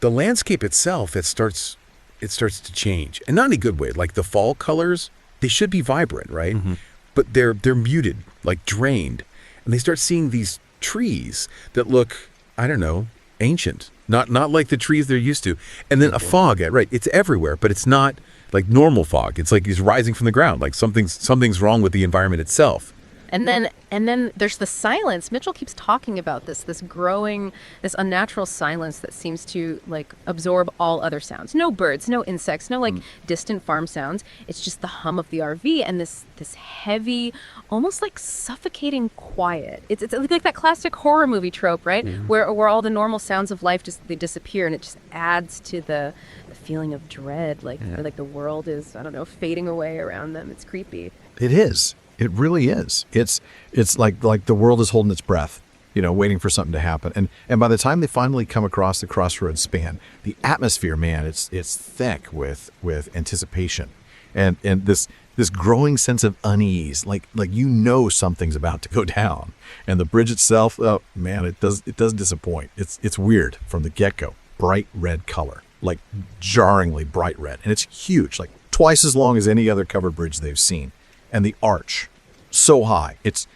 the landscape itself, it starts to change. And not in a good way. Like, the fall colors, they should be vibrant, right? Mm-hmm. But they're muted, like drained. And they start seeing these trees that look, I don't know, ancient. Not like the trees they're used to. And then a fog, right? It's everywhere, but it's not like normal fog. It's like it's rising from the ground, like something's wrong with the environment itself. And then there's the silence. Mitchell keeps talking about this growing, this unnatural silence that seems to, like, absorb all other sounds. No birds, no insects, no, like, distant farm sounds. It's just the hum of the RV and this heavy, almost like suffocating quiet. It's like that classic horror movie trope, right? Mm-hmm. Where all the normal sounds of life they disappear, and it just adds to the feeling of dread, like the world is, I don't know, fading away around them. It's creepy. It is. It really is. It's like the world is holding its breath, waiting for something to happen. And by the time they finally come across the Crossroads span, the atmosphere, man, it's thick with anticipation and this growing sense of unease, like something's about to go down. And the bridge itself, oh man, it doesn't disappoint. It's weird from the get-go. Bright red color, like jarringly bright red, and it's huge, like twice as long as any other covered bridge they've seen. And the arch, so high. It's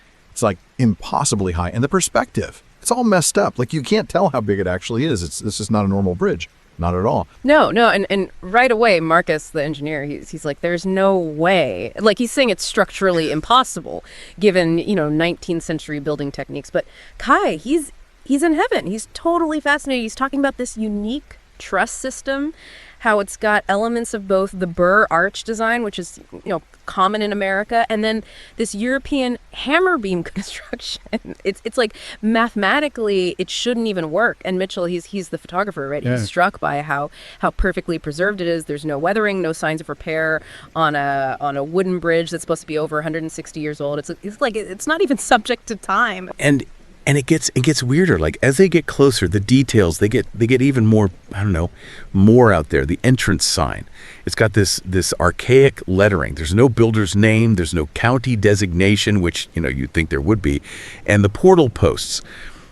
like impossibly high. And the perspective, it's all messed up. Like, you can't tell how big it actually is. This is not a normal bridge. Not at all. No. And right away, Marcus, the engineer, he's like, there's no way. Like, he's saying it's structurally impossible given, 19th century building techniques. But Kai, he's in heaven. He's totally fascinated. He's talking about this unique truss system, how it's got elements of both the Burr arch design, which is, common in America, and then this European hammer beam construction. It's like, mathematically it shouldn't even work. And Mitchell, he's the photographer, right? Yeah. He's struck by how perfectly preserved it is. There's no weathering, no signs of repair on a wooden bridge that's supposed to be over 160 years old. It's like it's not even subject to time. And it gets weirder. Like, as they get closer, the details, they get even more, I don't know, more out there. The entrance sign, it's got this archaic lettering. There's no builder's name. There's no county designation, which, you'd think there would be. And the portal posts,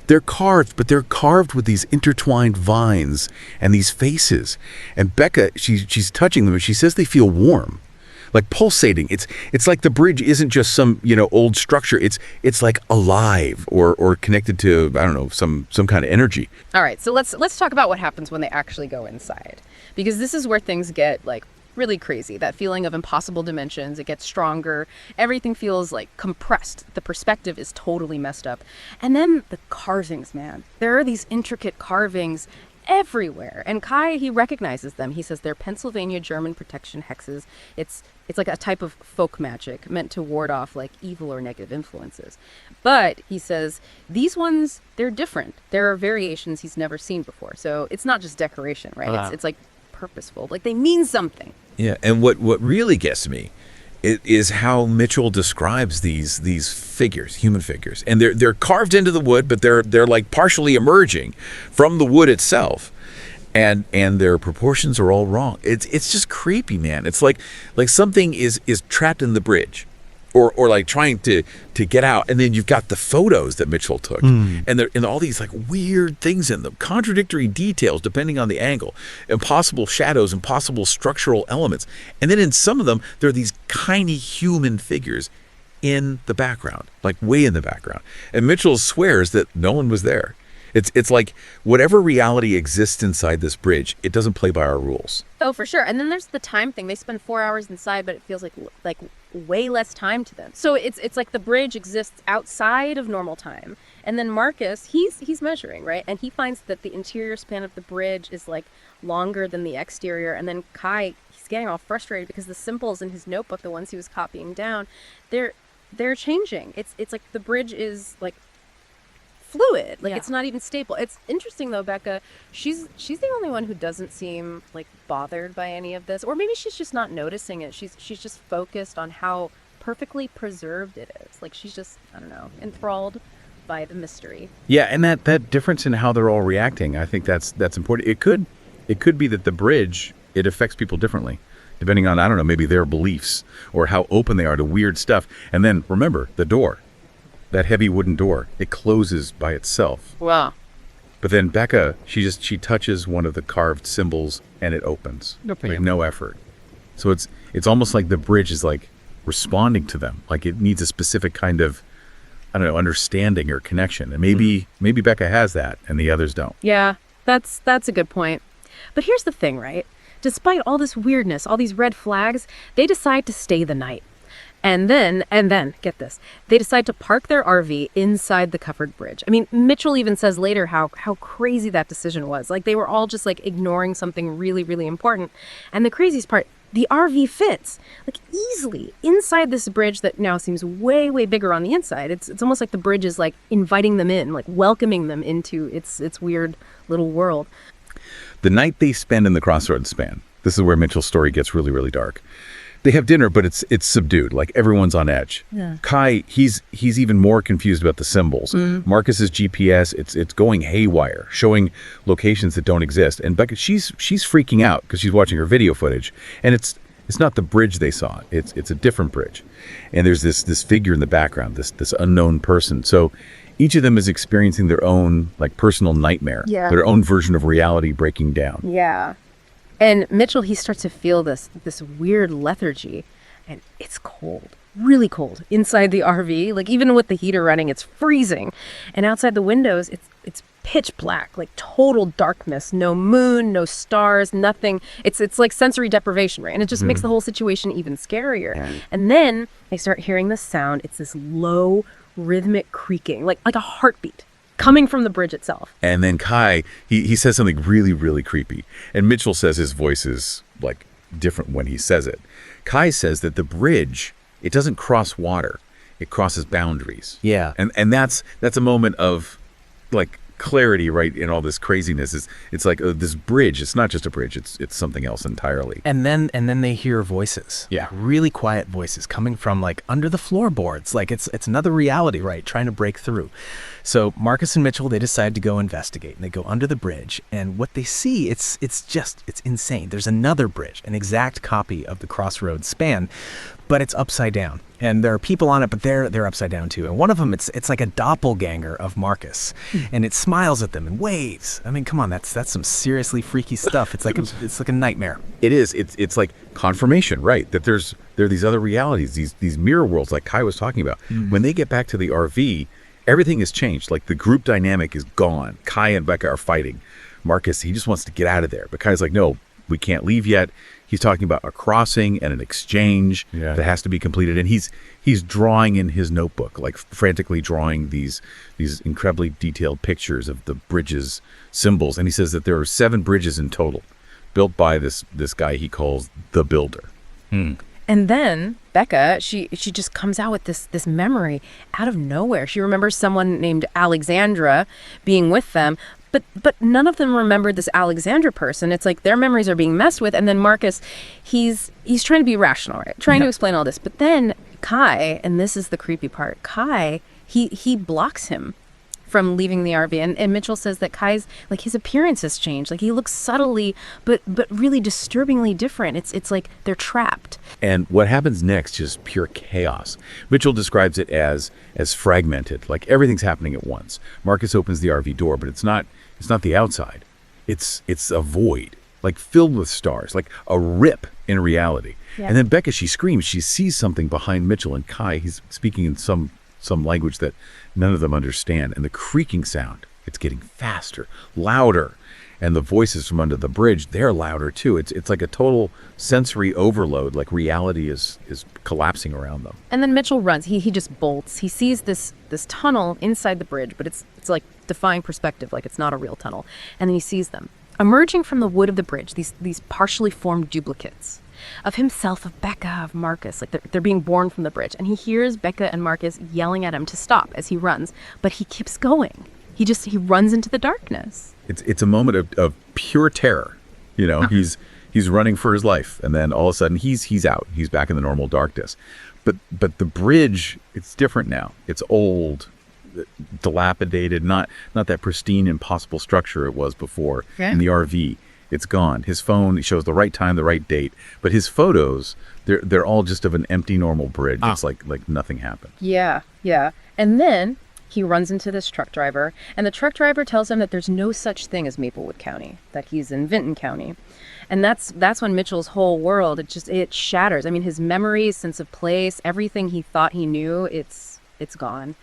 they're carved, but they're carved with these intertwined vines and these faces. And Becca, she's touching them, and she says they feel warm. Like pulsating. It's like the bridge isn't just some, old structure. It's like alive or connected to, I don't know, some kind of energy. All right, so let's talk about what happens when they actually go inside, because this is where things get, like, really crazy. That feeling of impossible dimensions, it gets stronger. Everything feels like compressed. The perspective is totally messed up. And then the carvings, man. There are these intricate carvings everywhere. And Kai, he recognizes them. He says they're Pennsylvania German protection hexes. It's like a type of folk magic meant to ward off like evil or negative influences. But he says these ones, they're different. There are variations he's never seen before. So it's not just decoration, right? It's like purposeful. Like they mean something. Yeah, and what really gets me is how Mitchell describes these figures, human figures, and they're carved into the wood, but they're like partially emerging from the wood itself, and their proportions are all wrong. It's just creepy, man. It's like something is trapped in the bridge, or like trying to get out, and then you've got the photos that Mitchell took, and there and all these like weird things in them, contradictory details depending on the angle, impossible shadows, impossible structural elements, and then in some of them there are these tiny human figures in the background, like way in the background, and Mitchell swears that no one was there. It's like whatever reality exists inside this bridge, it doesn't play by our rules. Oh, for sure. And then there's the time thing. They spend 4 hours inside, but it feels like way less time to them. So it's like the bridge exists outside of normal time. And then Marcus, he's measuring, right? And he finds that the interior span of the bridge is like longer than the exterior. And then Kai, he's getting all frustrated because the symbols in his notebook, the ones he was copying down, they're changing. It's like the bridge is like fluid, like it's not even stable. It's interesting though, Becca, she's the only one who doesn't seem like bothered by any of this, or maybe she's just not noticing it. She's just focused on how perfectly preserved it is. Like she's just, I don't know, enthralled by the mystery. Yeah, and that difference in how they're all reacting, I think that's important. It could be that the bridge, it affects people differently depending on, I don't know, maybe their beliefs or how open they are to weird stuff. And then remember the door, that heavy wooden door, it closes by itself. Wow. But then Becca, she touches one of the carved symbols and it opens. Like no effort. So it's almost like the bridge is like responding to them. Like it needs a specific kind of, I don't know, understanding or connection. And maybe Becca has that and the others don't. Yeah, that's a good point. But here's the thing, right? Despite all this weirdness, all these red flags, they decide to stay the night. And then, get this, they decide to park their RV inside the covered bridge. I mean, Mitchell even says later how crazy that decision was. Like, they were all just, like, ignoring something really, really important. And the craziest part, the RV fits, like, easily inside this bridge that now seems way, way bigger on the inside. It's almost like the bridge is, like, inviting them in, like, welcoming them into its weird little world. The night they spend in the Crossroads span, this is where Mitchell's story gets really, really dark. They have dinner, but it's subdued. Like everyone's on edge. Yeah. Kai, he's even more confused about the symbols. Marcus's GPS, it's going haywire, showing locations that don't exist. And Becca, she's freaking out because she's watching her video footage, and it's not the bridge they saw. It's a different bridge, and there's this figure in the background, this unknown person. So each of them is experiencing their own like personal nightmare, their own version of reality breaking down. Yeah. And Mitchell, he starts to feel this weird lethargy, and it's cold, really cold inside the RV. Like even with the heater running, it's freezing. And outside the windows, it's pitch black, like total darkness, no moon, no stars, nothing. It's like sensory deprivation, right? And it just makes the whole situation even scarier. And then they start hearing the sound. It's this low rhythmic creaking, like a heartbeat, coming from the bridge itself. And then Kai, he says something really, really creepy. And Mitchell says his voice is like different when he says it. Kai says that the bridge, it doesn't cross water. It crosses boundaries. Yeah. And that's a moment of like clarity, right, in all this craziness. It's like this bridge, it's not just a bridge, it's something else entirely. And then they hear voices. Yeah. Really quiet voices coming from like under the floorboards. Like it's another reality, right, trying to break through. So Marcus and Mitchell, they decide to go investigate, and they go under the bridge, and what they see, it's insane. There's another bridge, an exact copy of the Crossroads span, but it's upside down. And there are people on it, but they're upside down too. And one of them, it's like a doppelganger of Marcus, and it smiles at them and waves. I mean, come on, that's some seriously freaky stuff. It's like a nightmare. It is. It's like confirmation, right? That there are these other realities, these mirror worlds, like Kai was talking about. When they get back to the RV, everything has changed. Like the group dynamic is gone. Kai and Becca are fighting. Marcus, he just wants to get out of there. But Kai's like, no, we can't leave yet. He's talking about a crossing and an exchange that has to be completed. And he's drawing in his notebook, like frantically drawing these incredibly detailed pictures of the bridges' symbols. And he says that there are 7 bridges in total built by this guy he calls the Builder. And then Becca, she just comes out with this memory out of nowhere. She remembers someone named Alexandra being with them, but none of them remembered this Alexandra person. It's like their memories are being messed with. And then Marcus, he's trying to be rational, right? Trying to explain all this. But then Kai, and this is the creepy part, Kai, he blocks him from leaving the RV. And Mitchell says that Kai's, like, his appearance has changed. Like, he looks subtly, but really disturbingly different. It's like they're trapped. And what happens next is pure chaos. Mitchell describes it as fragmented, like everything's happening at once. Marcus opens the RV door, but it's not the outside. It's a void, like filled with stars, like a rip in reality. Yeah. And then Becca, she screams. She sees something behind Mitchell, and Kai, he's speaking in some language that none of them understand. And the creaking sound, it's getting faster, louder. And the voices from under the bridge, they're louder too. It's like a total sensory overload, like reality is collapsing around them. And then Mitchell runs. He just bolts. He sees this tunnel inside the bridge, but it's like defying perspective, like it's not a real tunnel. And then he sees them emerging from the wood of the bridge, these partially formed duplicates of himself, of Becca, of Marcus. Like they're being born from the bridge. And he hears Becca and Marcus yelling at him to stop as he runs, but he keeps going. He runs into the darkness. It's a moment of pure terror. You know, he's running for his life, and then all of a sudden he's out. He's back in the normal darkness. But the bridge, it's different now. It's old, dilapidated, not that pristine, impossible structure it was before in the RV. It's gone. His phone shows the right time, the right date, but his photos, they're all just of an empty, normal bridge. It's like nothing happened. Yeah. And then he runs into this truck driver, and the truck driver tells him that there's no such thing as Maplewood County, that he's in Vinton County. And that's when Mitchell's whole world, it shatters. I mean, his memories, sense of place, everything he thought he knew, it's gone.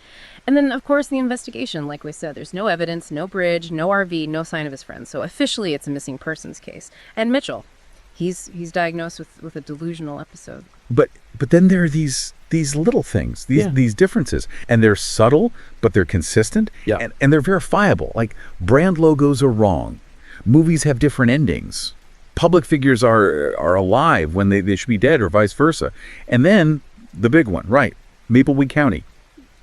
And then, of course, the investigation. Like we said, there's no evidence, no bridge, no RV, no sign of his friend. So officially, it's a missing persons case. And Mitchell, he's diagnosed with a delusional episode. But then there are these little things, these differences, and they're subtle, but they're consistent, and they're verifiable. Like brand logos are wrong, movies have different endings, public figures are alive when they should be dead, or vice versa. And then the big one, right? Maplewood County.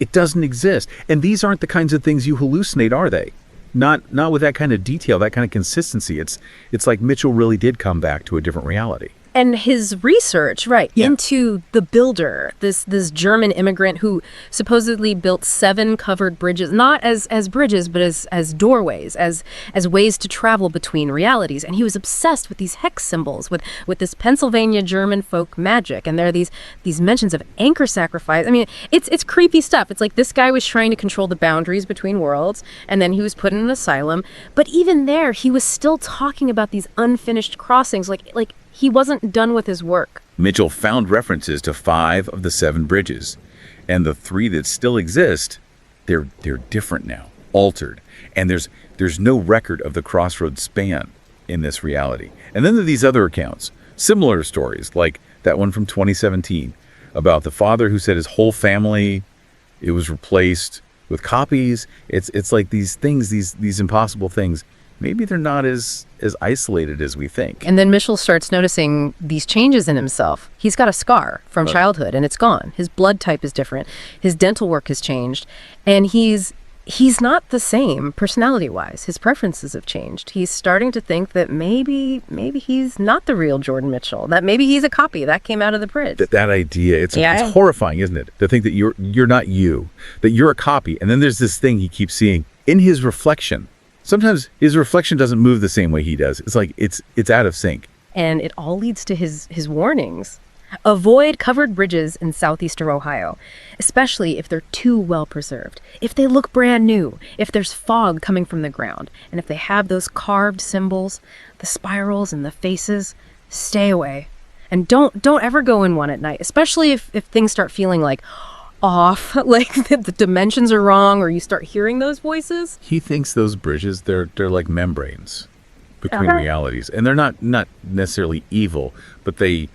It doesn't exist. And these aren't the kinds of things you hallucinate, are they? Not with that kind of detail, that kind of consistency. It's like Mitchell really did come back to a different reality. And his research, into the Builder, this German immigrant who supposedly built 7 covered bridges, not as bridges, but as doorways, as ways to travel between realities. And he was obsessed with these hex symbols, with this Pennsylvania German folk magic. And there are these mentions of anchor sacrifice. I mean, it's creepy stuff. It's like this guy was trying to control the boundaries between worlds, and then he was put in an asylum. But even there, he was still talking about these unfinished crossings, like he wasn't done with his work. Mitchell found references to 5 of the 7 bridges, and the 3 that still exist, they're different now, altered, and there's no record of the crossroads span in this reality. And then there are these other accounts, similar stories, like that one from 2017 about the father who said his whole family, it was replaced with copies. It's like these things, these impossible things. Maybe they're not as isolated as we think. And then Mitchell starts noticing these changes in himself. He's got a scar from childhood, and it's gone. His blood type is different. His dental work has changed. And he's not the same personality-wise. His preferences have changed. He's starting to think that maybe he's not the real Jordan Mitchell, that maybe he's a copy that came out of the bridge. That idea, it's horrifying, isn't it? To think that you're not you, that you're a copy. And then there's this thing he keeps seeing in his reflection. Sometimes his reflection doesn't move the same way he does. It's like it's out of sync. And it all leads to his warnings. Avoid covered bridges in southeastern Ohio, especially if they're too well preserved, if they look brand new, if there's fog coming from the ground, and if they have those carved symbols, the spirals and the faces. Stay away. And don't ever go in one at night, especially if things start feeling like off, like the dimensions are wrong, or you start hearing those voices. He thinks those bridges, they're like membranes. between realities. And they're not necessarily evil, but they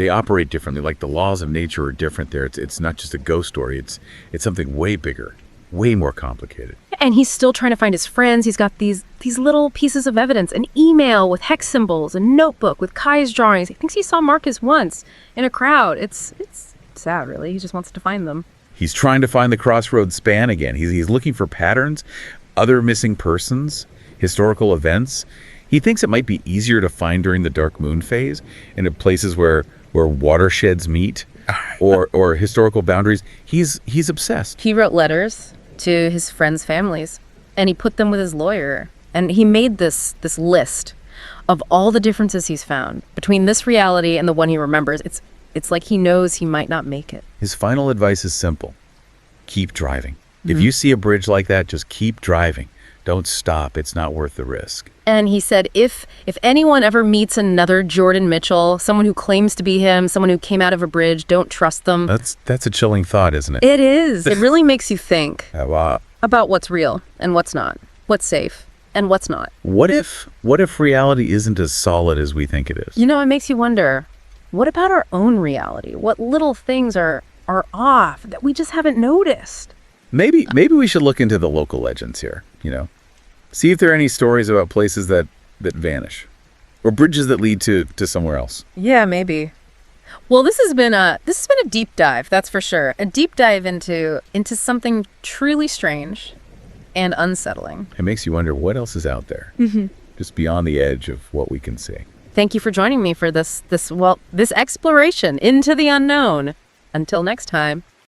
operate differently. Like the laws of nature are different there. It's not just a ghost story. It's something way bigger, way more complicated. And he's still trying to find his friends. He's got these little pieces of evidence, an email with hex symbols, a notebook with Kai's drawings. He thinks he saw Marcus once in a crowd. It's sad, really. He just wants to find them. He's trying to find the crossroads span again. He's looking for patterns, other missing persons, historical events. He thinks it might be easier to find during the dark moon phase and in places where watersheds meet or historical boundaries. He's obsessed. He wrote letters to his friends' families, and he put them with his lawyer. And he made this list of all the differences he's found between this reality and the one he remembers. It's like he knows he might not make it. His final advice is simple. Keep driving. If you see a bridge like that, just keep driving. Don't stop. It's not worth the risk. And he said, if anyone ever meets another Jordan Mitchell, someone who claims to be him, someone who came out of a bridge, don't trust them. That's a chilling thought, isn't it? It is. It really makes you think Wow. about what's real and what's not, what's safe and what's not. What if reality isn't as solid as we think it is? You know, it makes you wonder, what about our own reality? What little things are off that we just haven't noticed? Maybe we should look into the local legends here, See if there are any stories about places that vanish or bridges that lead to somewhere else. Yeah, maybe. Well, this has been a deep dive, that's for sure. A deep dive into something truly strange and unsettling. It makes you wonder what else is out there, just beyond the edge of what we can see. Thank you for joining me for this exploration into the unknown. Until next time.